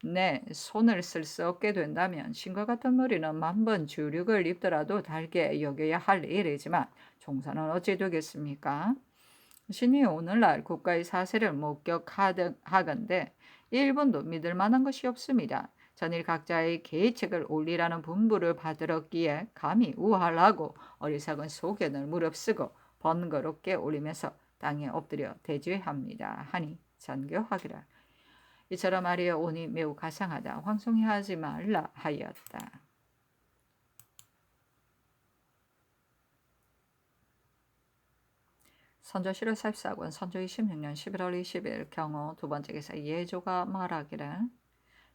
내 손을 쓸 수 없게 된다면 신과 같은 머리는 만번 주륙을 입더라도 달게 여겨야 할 일이지만 종사는 어찌 되겠습니까? 신이 오늘날 국가의 사세를 목격하건대 1분도 믿을 만한 것이 없습니다. 전일 각자의 계책을 올리라는 분부를 받들었기에 감히 우할하고 어리석은 소견을 무릅쓰고 번거롭게 올리면서 땅에 엎드려 대죄합니다. 하니 잔교하기라. 이처럼 아래에 오니 매우 가상하다. 황송해하지 말라 하였다. 선조실호 44권 선조 26년 11월 20일 경우 두 번째 기사 예조가 말하기를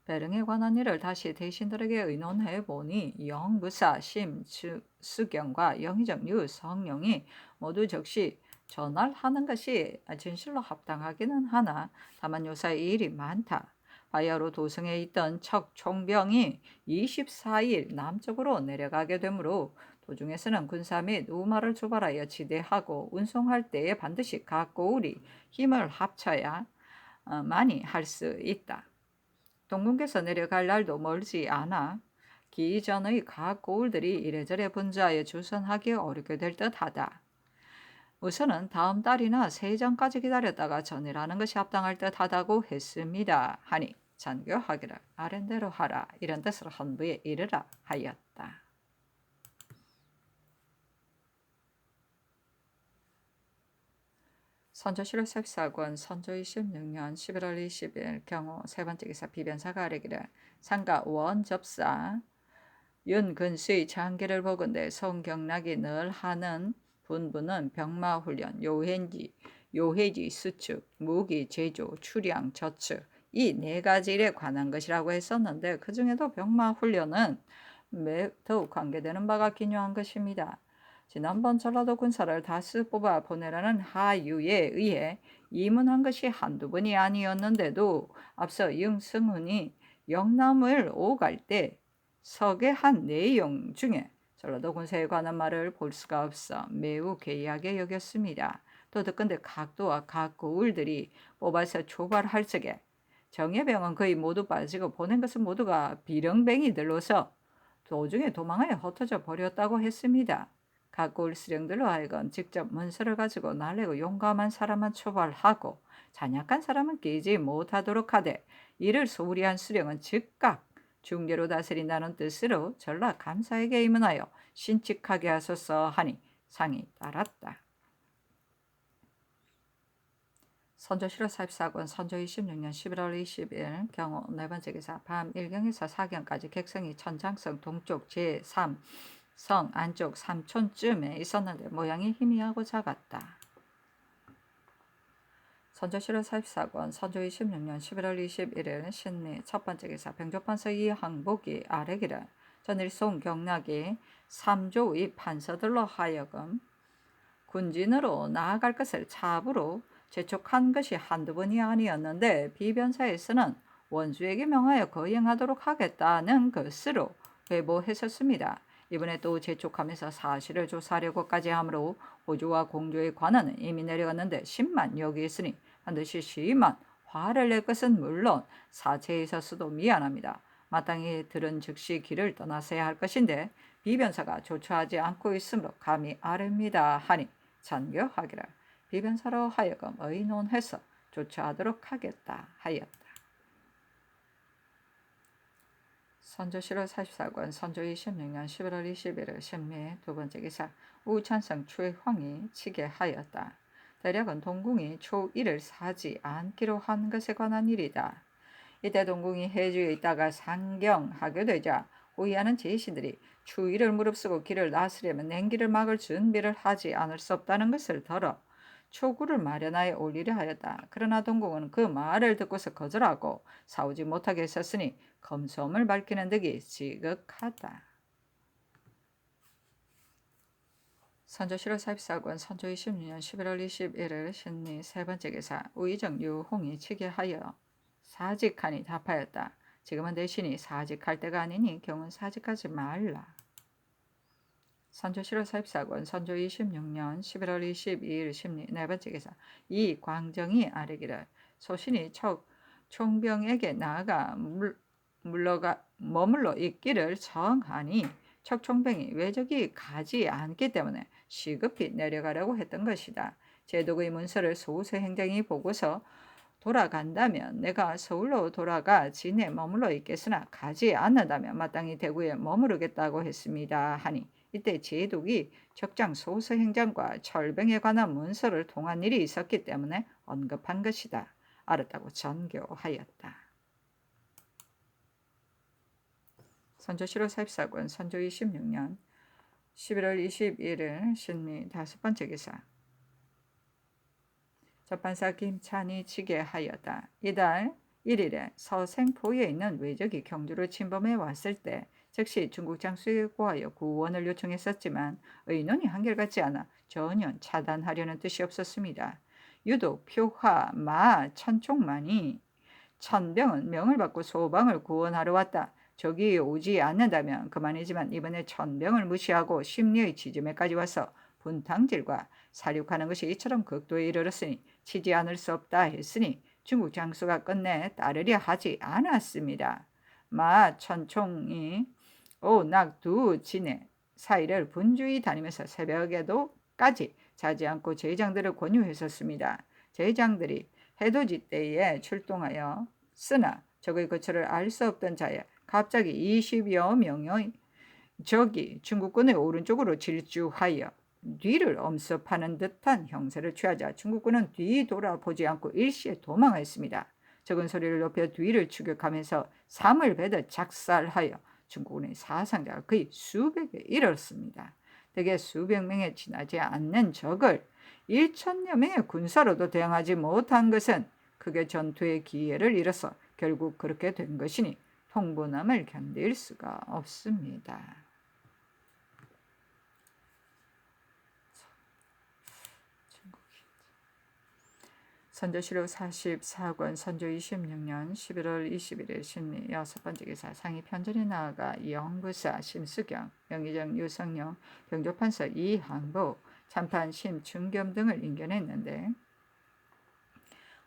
배릉에 관한 일을 다시 대신들에게 의논해 보니 영부사 심수경과 영의정 유성룡이 모두 즉시 전할하는 것이 진실로 합당하기는 하나 다만 요사이 일이 많다. 바야흐로 도성에 있던 척 총병이 24일 남쪽으로 내려가게 되므로 도중에서는 군사 및 우마를 조발하여 지대하고 운송할 때에 반드시 각 고울이 힘을 합쳐야 많이 할 수 있다. 동궁께서 내려갈 날도 멀지 않아 기전의 각 고울들이 이래저래 분주하여 주선하기 어렵게 될 듯하다. 우선은 다음 달이나 세전까지 기다렸다가 전이라는 것이 합당할 듯하다고 했습니다. 하니 잔교하기를 아랜대로 하라 이런 뜻으로 헌부에 이르라 하였다. 선조실록 14권 선조 26년 11월 20일 경우 세 번째 기사 비변사가 아뢰기를 상가 원접사 윤근수의 장계를 보건대 송경락이 늘 하는 분부는 병마훈련, 요해지 수축, 무기 제조, 출양, 저축 이 네 가지 일에 관한 것이라고 했었는데 그 중에도 병마훈련은 더욱 관계되는 바가 기묘한 것입니다. 지난번 전라도 군사를 다수 뽑아 보내라는 하유에 의해 이문한 것이 한두 번이 아니었는데도 앞서 윤승훈이 영남을 오갈 때 서계한 내용 중에 전라도 군사에 관한 말을 볼 수가 없어 매우 괴이하게 여겼습니다. 또 듣건대 각도와 각 고울들이 뽑아서 초발할 적에 정예병은 거의 모두 빠지고 보낸 것은 모두가 비령뱅이들로서 도중에 도망하여 흩어져 버렸다고 했습니다. 각 고울 수령들로 하여금 직접 문서를 가지고 날래고 용감한 사람만 초발하고 잔약한 사람은 끼지 못하도록 하되 이를 소홀히 한 수령은 즉각 중계로 다스린다는 뜻으로 전라 감사에게 임문하여 신칙하게 하소서 하니 상이 따랐다. 선조실록 44권 선조 26년 11월 20일 경우 네 번째 기사 밤 1경에서 4경까지 객성이 천장성 동쪽 제3 성 안쪽 3촌쯤에 있었는데 모양이 희미하고 작았다. 선조실록 44권 선조 26년 11월 21일 신미 첫 번째 기사 병조판서 이항복이 아뢰기를 전일 송경락이 3조의 판서들로 하여금 군진으로 나아갈 것을 차부로 재촉한 것이 한두 번이 아니었는데 비변사에서는 원수에게 명하여 거행하도록 하겠다는 것으로 회보했었습니다. 이번에 또 재촉하면서 사실을 조사하려고까지 하므로 호조와 공조의 관원은 이미 내려갔는데 10만 여기 있으니 반드시 심한 화를 낼 것은 물론 사체에 있어서도 미안합니다. 마땅히 들은 즉시 길을 떠나서야 할 것인데 비변사가 조처하지 않고 있으므로 감히 아뢰입니다 하니 잔교하기를 비변사로 하여금 의논해서 조처하도록 하겠다 하였다. 선조실록 44권 선조 26년 11월 21일 신미 두 번째 기사 우찬성 최황이 치게 하였다. 대략은 동궁이 초1을 사지 않기로 한 것에 관한 일이다. 이때 동궁이 해주에 있다가 상경하게 되자 호위하는 제신들이 추위를 무릅쓰고 길을 나서려면 냉기를 막을 준비를 하지 않을 수 없다는 것을 더러 초구를 마련하여 올리려 하였다. 그러나 동공은 그 말을 듣고서 거절하고 싸우지 못하게 했었으니 검소함을 밝히는 덕이 지극하다. 선조 7월 44권 선조 26년 11월 21일 신리 세 번째 기사 우의정 유홍이 치게하여 사직하니 답하였다. 지금은 대신이 사직할 때가 아니니 경은 사직하지 말라. 선조 7월 44권 선조 26년 11월 22일 심리 네 번째 기사 이 광정이 아뢰기를 소신이 총병에게 나아가 머물러 있기를 청하니 척총병이 외적이 가지 않기 때문에 시급히 내려가려고 했던 것이다. 제독의 문서를 소수행정이 보고서 돌아간다면 내가 서울로 돌아가 진에 머물러 있겠으나 가지 않는다면 마땅히 대구에 머무르겠다고 했습니다. 하니 이때 제독이 적장 소수행정과 철병에 관한 문서를 통한 일이 있었기 때문에 언급한 것이다. 알았다고 전교하였다. 선조 7월 44권 선조 26년 11월 21일 신미 다섯 번째 기사 접판사 김찬이 치게하였다. 이달 1일에 서생포에 있는 외적이 경주를 침범해 왔을 때 즉시 중국 장수에 구하여 구원을 요청했었지만 의논이 한결같지 않아 전혀 차단하려는 뜻이 없었습니다. 유독 표화, 마, 천총만이 천병은 명을 받고 소방을 구원하러 왔다. 적이 오지 않는다면 그만이지만 이번에 천병을 무시하고 심리의 지점에까지 와서 분탕질과 사륙하는 것이 이처럼 극도에 이르렀으니 치지 않을 수 없다 했으니 중국 장수가 끝내 따르려 하지 않았습니다. 마 천총이 오낙 두 진해 사이를 분주히 다니면서 새벽에도까지 자지 않고 제장들을 권유했었습니다. 제장들이 해돋이 때에 출동하여 쓰나 적의 거처를 알 수 없던 자에 갑자기 20여 명의 적이 중국군의 오른쪽으로 질주하여 뒤를 엄습하는 듯한 형세를 취하자 중국군은 뒤돌아보지 않고 일시에 도망했습니다. 적은 소리를 높여 뒤를 추격하면서 삼을 베듯 작살하여 중국군의 사상자가 거의 수백에 이르렀습니다. 대개 수백 명에 지나지 않는 적을 1천여 명의 군사로도 대항하지 못한 것은 크게 전투의 기회를 잃어서 결국 그렇게 된 것이니 통분함을 견딜 수가 없습니다. 선조 7월 44권 선조 26년 11월 21일 신미 여섯 번째 기사 상위 편전에 나아가 영부사 심수경, 명의정 유성룡, 병조판서 이항보, 참판 심충겸 등을 인견했는데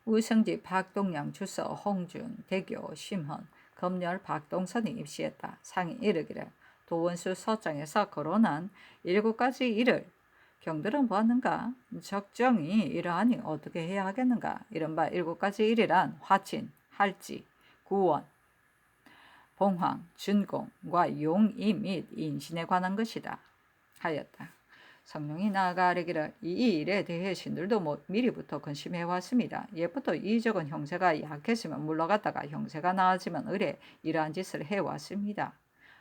우성지 박동영, 주서 홍준, 대교 심헌, 검열 박동선이 입시했다. 상이 이르기를 도원수 서장에서 거론한 7가지 일을 경들은 보았는가? 적정이 이러하니 어떻게 해야 하겠는가? 이른바 7가지 일이란 화친, 할지, 구원, 봉황, 준공과 용의 및 인신에 관한 것이다. 하였다. 성령이 나아가 아뢰기를 이 일에 대해 신들도 미리부터 근심해왔습니다. 옛부터 이 적은 형세가 약했으면 물러갔다가 형세가 나아지면 의뢰 이러한 짓을 해왔습니다.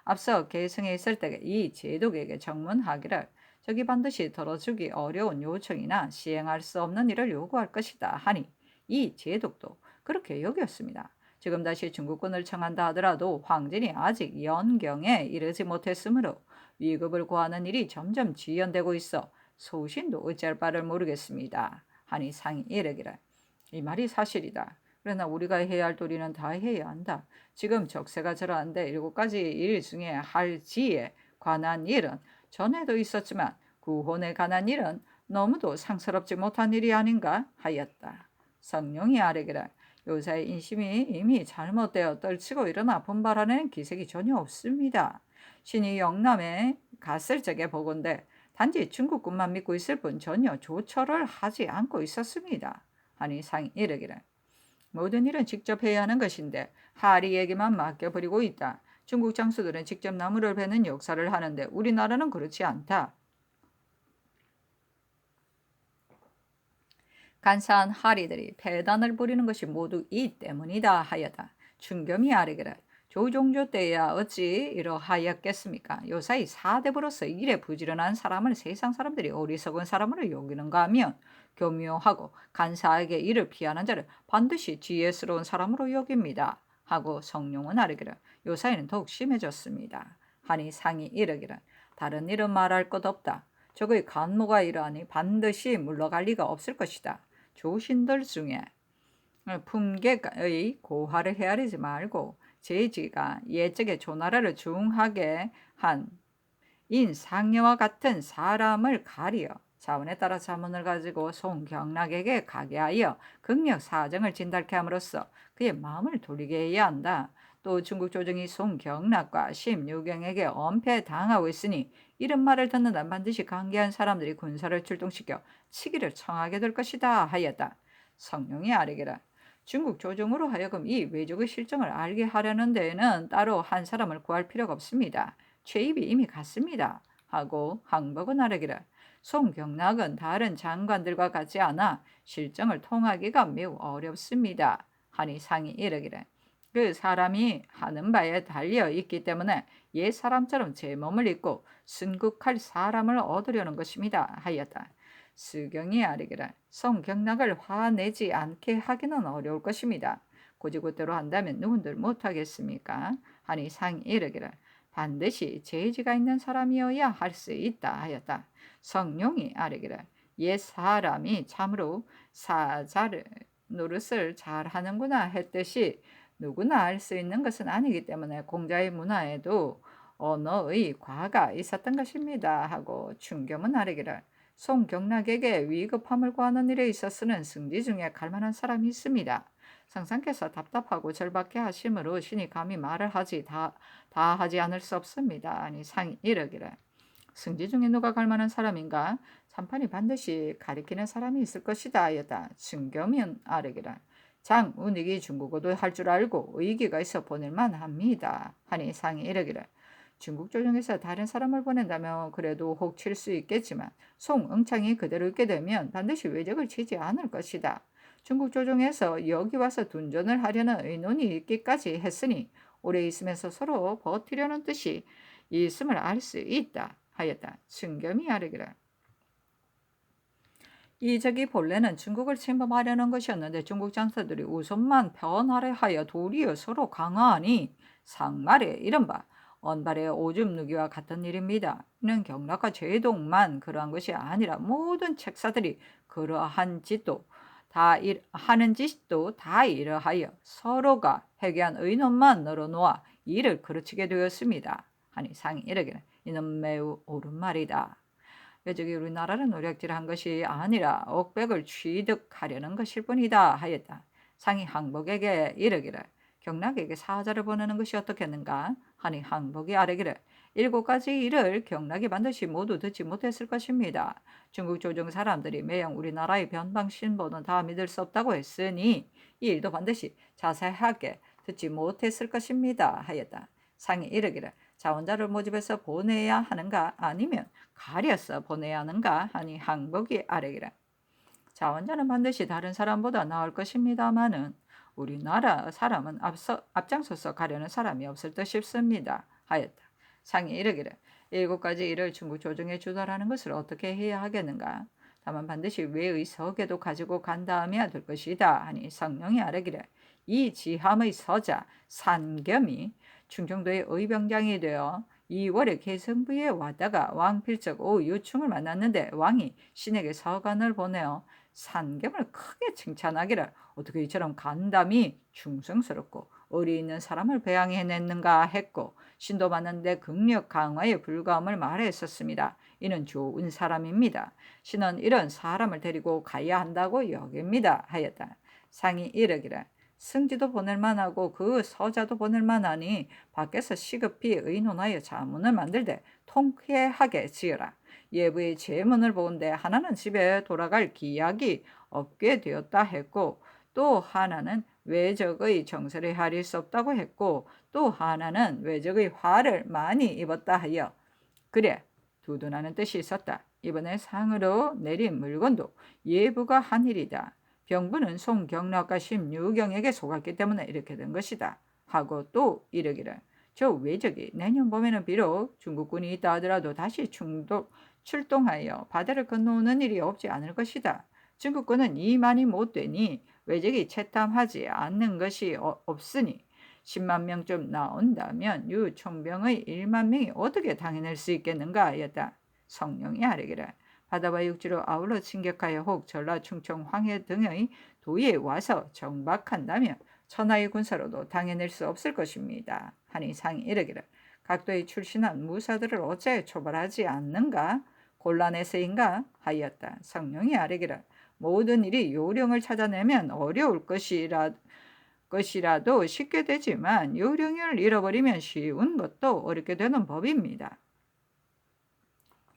앞서 계승에 있을 때 이 제독에게 정문하기를 적이 반드시 들어주기 어려운 요청이나 시행할 수 없는 일을 요구할 것이다 하니 이 제독도 그렇게 여겼습니다. 지금 다시 중국군을 청한다 하더라도 황진이 아직 연경에 이르지 못했으므로 위급을 구하는 일이 점점 지연되고 있어 소신도 어찌할 바를 모르겠습니다. 하니 상이 이르기를 이 말이 사실이다. 그러나 우리가 해야 할 도리는 다 해야 한다. 지금 적세가 저러한데 7가지 일 중에 할지에 관한 일은 전에도 있었지만 구혼에 관한 일은 너무도 상스럽지 못한 일이 아닌가 하였다. 성령이 아뢰기를 요사의 인심이 이미 잘못되어 떨치고 일어나 분발하는 기색이 전혀 없습니다. 신이 영남에 갔을 적에 보건대 단지 중국군만 믿고 있을 뿐 전혀 조처를 하지 않고 있었습니다. 하니 상이 이르기를 모든 일은 직접 해야 하는 것인데 하리에게만 맡겨버리고 있다. 중국 장수들은 직접 나무를 베는 역사를 하는데 우리나라는 그렇지 않다. 간사한 하리들이 배단을 부리는 것이 모두 이 때문이다 하여다. 충겸이 아뢰기를 조종조 때야 어찌 이러하였겠습니까? 요사이 사대부로서 일에 부지런한 사람을 세상 사람들이 어리석은 사람으로 여기는가 하면 교묘하고 간사하게 이를 피하는 자를 반드시 지혜스러운 사람으로 여깁니다. 하고 성룡은 아뢰기를 요사이는 더욱 심해졌습니다. 하니 상이 이르기를 다른 일은 말할 것 없다. 적의 간모가 이러하니 반드시 물러갈 리가 없을 것이다. 조신들 중에 품계의 고화를 헤아리지 말고 제지가 예적의 조나라를 중하게 한 인상녀와 같은 사람을 가리어 자원에 따라 자문을 가지고 송경락에게 가게 하여 극력 사정을 진달케 함으로써 그의 마음을 돌리게 해야 한다. 또 중국 조정이 송경락과 심유경에게 엄폐당하고 있으니 이런 말을 듣는다 반드시 강계한 사람들이 군사를 출동시켜 치기를 청하게 될 것이다 하였다. 성룡이 아뢰기를 중국 조정으로 하여금 이 외적의 실정을 알게 하려는 데에는 따로 한 사람을 구할 필요가 없습니다. 최입이 이미 갔습니다. 하고 항복은 아뢰기를 송경락은 다른 장관들과 같지 않아 실정을 통하기가 매우 어렵습니다. 하니 상이 이르기를 그 사람이 하는 바에 달려 있기 때문에 옛 사람처럼 제 몸을 입고 순국할 사람을 얻으려는 것입니다. 하였다. 수경이 아뢰기를 송경락을 화내지 않게 하기는 어려울 것입니다. 고지고대로 한다면 누군들 못하겠습니까? 하니 상이 이르기를 반드시 재지가 있는 사람이어야 할 수 있다 하였다. 성룡이 아뢰기를 옛 사람이 참으로 사자를 노릇을 잘하는구나 했듯이 누구나 알 수 있는 것은 아니기 때문에 공자의 문화에도 언어의 과가 있었던 것입니다. 하고 충겸은 아뢰기를 송경락에게 위급함을 구하는 일에 있어서는 승지 중에 갈만한 사람이 있습니다. 상상께서 답답하고 절박해 하심으로 신이 감히 말을 다 하지 않을 수 없습니다. 아니 상이 이르기를 승지 중에 누가 갈만한 사람인가? 참판이 반드시 가리키는 사람이 있을 것이다 하였다. 충겸은 아뢰기를 장운익이 중국어도 할 줄 알고 의기가 있어 보낼만 합니다. 하니 상이 이르기를 중국 조정에서 다른 사람을 보낸다면 그래도 혹 칠 수 있겠지만 송응창이 그대로 있게 되면 반드시 외적을 치지 않을 것이다. 중국 조정에서 여기 와서 둔전을 하려는 의논이 있기까지 했으니 오래 있으면서 서로 버티려는 뜻이 있음을 알 수 있다 하였다. 충겸이 아뢰기를 이적이 본래는 중국을 침범하려는 것이었는데 중국 장사들이 우선만 변화를 하여 도리어 서로 강화하니 상말에 이른바 언발의 오줌 누기와 같은 일입니다. 이는 경락과 제동만 그러한 것이 아니라 모든 책사들이 그러한 짓도 하는 짓도 다 이러하여 서로가 회개한 의논만 늘어놓아 이를 그르치게 되었습니다. 하니 상이 이르기를 이는 매우 옳은 말이다. 외적이 우리나라를 노략질한 것이 아니라 옥백을 취득하려는 것일 뿐이다 하였다. 상이 항복에게 이르기를 경락에게 사자를 보내는 것이 어떻겠는가 하니 항복이 아뢰기를 7가지 일을 경락이 반드시 모두 듣지 못했을 것입니다. 중국 조정 사람들이 매형 우리나라의 변방 신보는 다 믿을 수 없다고 했으니 이 일도 반드시 자세하게 듣지 못했을 것입니다 하였다. 상이 이르기를 자원자를 모집해서 보내야 하는가 아니면 가려서 보내야 하는가 하니 항복이 아뢰기를 자원자는 반드시 다른 사람보다 나을 것입니다마는 우리나라 사람은 앞장서서 가려는 사람이 없을 듯 싶습니다 하였다. 상이 이르기를 7가지 일을 중국 조정에 주달하는 것을 어떻게 해야 하겠는가? 다만 반드시 외의 서계도 가지고 간다 하면 될 것이다 하니 성령이 아뢰기를 이 지함의 서자 산겸이 충청도의 의병장이 되어 2월에 개성부에 왔다가 왕필적 오유충을 만났는데 왕이 신에게 서간을 보내어 산겸을 크게 칭찬하기를 어떻게 이처럼 간담이 충성스럽고 의리 있는 사람을 배양해냈는가 했고 신도 많은데 극력 강화에 불과함을 말했었습니다. 이는 좋은 사람입니다. 신은 이런 사람을 데리고 가야 한다고 여깁니다 하였다. 상이 이르기를 승지도 보낼 만하고 그 서자도 보낼 만하니 밖에서 시급히 의논하여 자문을 만들되 통쾌하게 지으라. 예부의 제문을 보건대 하나는 집에 돌아갈 기약이 없게 되었다 했고 또 하나는 외적의 정세를 헤아릴 수 없다고 했고 또 하나는 외적의 화를 많이 입었다 하여 그래 두둔하는 뜻이 있었다. 이번에 상으로 내린 물건도 예부가 한 일이다. 병부는 송경락과 심유경에게 속았기 때문에 이렇게 된 것이다 하고 또 이르기를 저 외적이 내년 봄에는 비록 중국군이 있다 하더라도 다시 출동하여 바다를 건너오는 일이 없지 않을 것이다. 중국군은 이만이 못 되니 외적이 채탐하지 않는 것이 없으니 10만 명쯤 나온다면 유총병의 1만 명이 어떻게 당해낼 수 있겠는가 하였다. 성령이 아뢰기를 바다와 육지로 아울러 진격하여 혹 전라 충청 황해 등의 도에 와서 정박한다면 천하의 군사로도 당해낼 수 없을 것입니다. 하니 상이 이르기를 각도에 출신한 무사들을 어째 초발하지 않는가 곤란해서인가 하였다. 성령이 아뢰기를 모든 일이 요령을 찾아내면 어려울 것이라도 쉽게 되지만 요령을 잃어버리면 쉬운 것도 어렵게 되는 법입니다.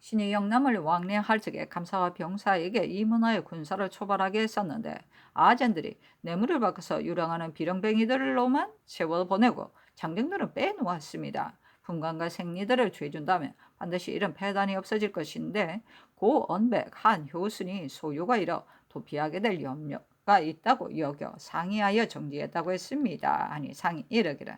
신이 영남을 왕래할 적에 감사와 병사에게 이문하여 군사를 초발하게 했었는데 아젠들이 뇌물을 받아서 유랑하는 비렁뱅이들로만 세워보내고 장정들은 빼놓았습니다. 분간과 생리들을 죄준다면 반드시 이런 폐단이 없어질 것인데 고 언백 한 효순이 소요가 이뤄 도피하게 될 염려가 있다고 여겨 상의하여 정지했다고 했습니다. 아니 상이 이르기를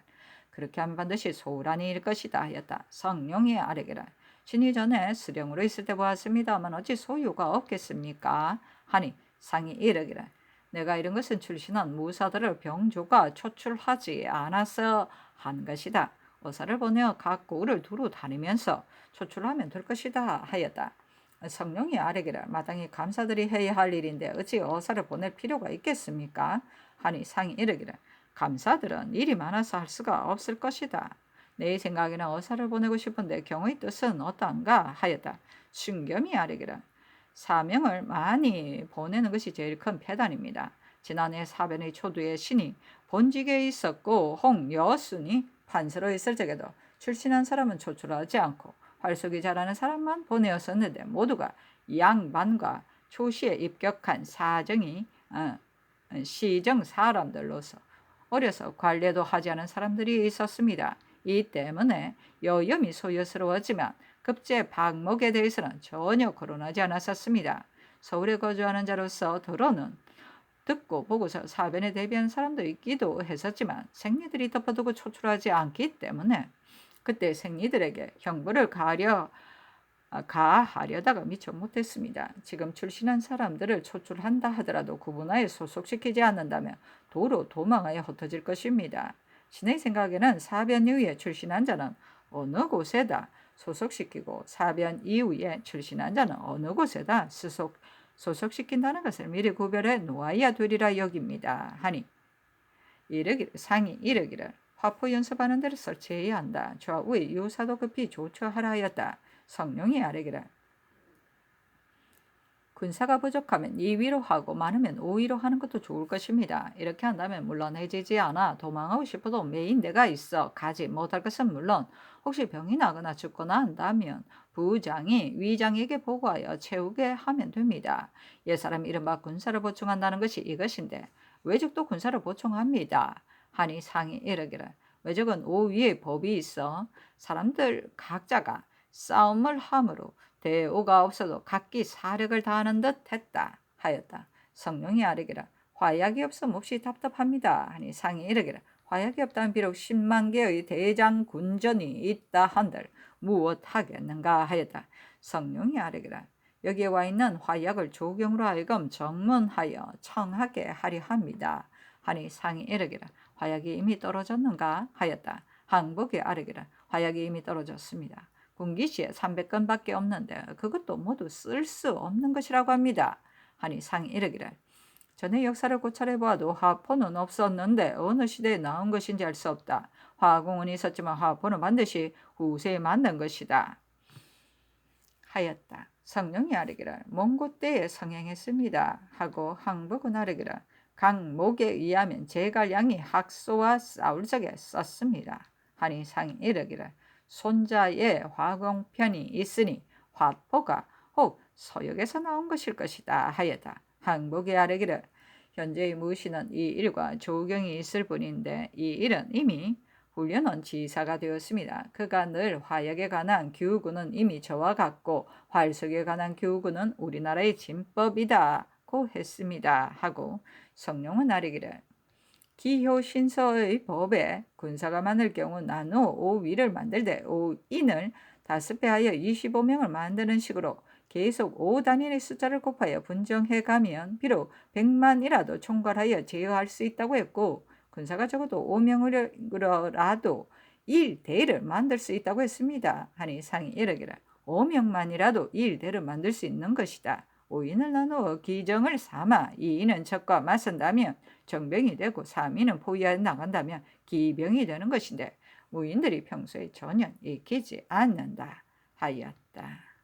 그렇게 하면 반드시 소란이 일 것이다 하였다. 성령이 아뢰기를 신이 전에 수령으로 있을 때 보았습니다만 어찌 소유가 없겠습니까? 하니 상이 이르기를 내가 이런 것은 출신한 무사들을 병조가 초출하지 않아서 한 것이다. 어사를 보내어 각 고을을 두루 다니면서 초출하면 될 것이다 하였다. 성령이 아뢰기를 마땅히 감사들이 해야 할 일인데 어찌 어사를 보낼 필요가 있겠습니까? 하니 상이 이르기를 감사들은 일이 많아서 할 수가 없을 것이다. 내 생각에는 어사를 보내고 싶은데 경의 뜻은 어떠한가 하였다. 순겸이 아뢰기를 사명을 많이 보내는 것이 제일 큰 폐단입니다. 지난해 사변의 초두에 신이 본직에 있었고 홍여순이 판서로 있을 적에도 출신한 사람은 초출하지 않고 활쏘기 잘하는 사람만 보내었었는데 모두가 양반과 초시에 입격한 시정 사람들로서 어려서 관례도 하지 않은 사람들이 있었습니다. 이 때문에 여염이 소요스러웠지만 급제 방목에 대해서는 전혀 거론하지 않았었습니다. 서울에 거주하는 자로서 더러는 듣고 보고서 사변에 대비한 사람도 있기도 했었지만 생리들이 덮어두고 초출하지 않기 때문에 그때 생리들에게 형벌을 가하려다가 미처 못했습니다. 지금 출신한 사람들을 초출한다 하더라도 구분하여 소속시키지 않는다면 도로 도망하여 흩어질 것입니다. 신의 생각에는 사변 이후에 출신한 자는 어느 곳에다 소속시키고 사변 이후에 출신한 자는 어느 곳에다 소속시킨다는 것을 미리 구별해 놓아야 되리라 여깁니다. 하니 상이 이르기를 화포 연습하는 데를 설치해야 한다. 좌우의 유사도 급히 조처하라 하였다. 성령이 아뢰기를 군사가 부족하면 2위로 하고 많으면 5위로 하는 것도 좋을 것입니다. 이렇게 한다면 물론해지지 않아 도망하고 싶어도 메인 데가 있어 가지 못할 것은 물론 혹시 병이 나거나 죽거나 한다면 부장이 위장에게 보고하여 채우게 하면 됩니다. 옛사람이 이른바 군사를 보충한다는 것이 이것인데 외적도 군사를 보충합니다. 하니 상이 이르기를 외적은 5위의 법이 있어 사람들 각자가 싸움을 함으로 대오가 없어도 각기 사력을 다하는 듯 했다 하였다. 성령이 아뢰기라 화약이 없어 몹시 답답합니다. 하니 상이 이르기라 화약이 없다면 비록 10만 개의 대장 군전이 있다 한들 무엇 하겠는가 하였다. 성령이 아뢰기라 여기에 와 있는 화약을 조경으로 하여금 정문하여 청하게 하려 합니다. 하니 상이 이르기라 화약이 이미 떨어졌는가 하였다. 항복이 아뢰기라 화약이 이미 떨어졌습니다. 군기시에 300건밖에 없는데 그것도 모두 쓸 수 없는 것이라고 합니다. 하니 상이 이르기를 전에 역사를 고찰해 보아도 화포는 없었는데 어느 시대에 나온 것인지 알 수 없다. 화공은 있었지만 화포는 반드시 후세에 만든 것이다. 하였다. 성령이 아뢰기를 몽고 때에 성행했습니다. 하고 항복은 아뢰기를 강목에 의하면 제갈량이 학소와 싸울 적에 썼습니다. 하니 상이 이르기를 손자의 화공편이 있으니 화포가 혹 서역에서 나온 것일 것이다 하였다. 항복이 아뢰기를 현재의 무신은 이 일과 조경이 있을 뿐인데 이 일은 이미 훈련원 지사가 되었습니다. 그가 늘 화약에 관한 규구는 이미 저와 같고 활속에 관한 규구는 우리나라의 진법이다고 했습니다. 하고 성령은 아뢰기를 기효신서의 법에 군사가 많을 경우 나누어 5위를 만들되 5인을 다습해하여 25명을 만드는 식으로 계속 5단위의 숫자를 곱하여 분정해가면 비록 100만이라도 총괄하여 제어할 수 있다고 했고, 군사가 적어도 5명으로라도 1대를 만들 수 있다고 했습니다. 하니 상이 이르기를 5명만이라도 1대를 만들 수 있는 것이다. 5인을 나누어 기정을 삼아 2인은 적과 맞선다면 정병이 되고 3인은 포위해 나간다면 기병이 되는 것인데 무인들이 평소에 전혀 익히지 않는다 하였다.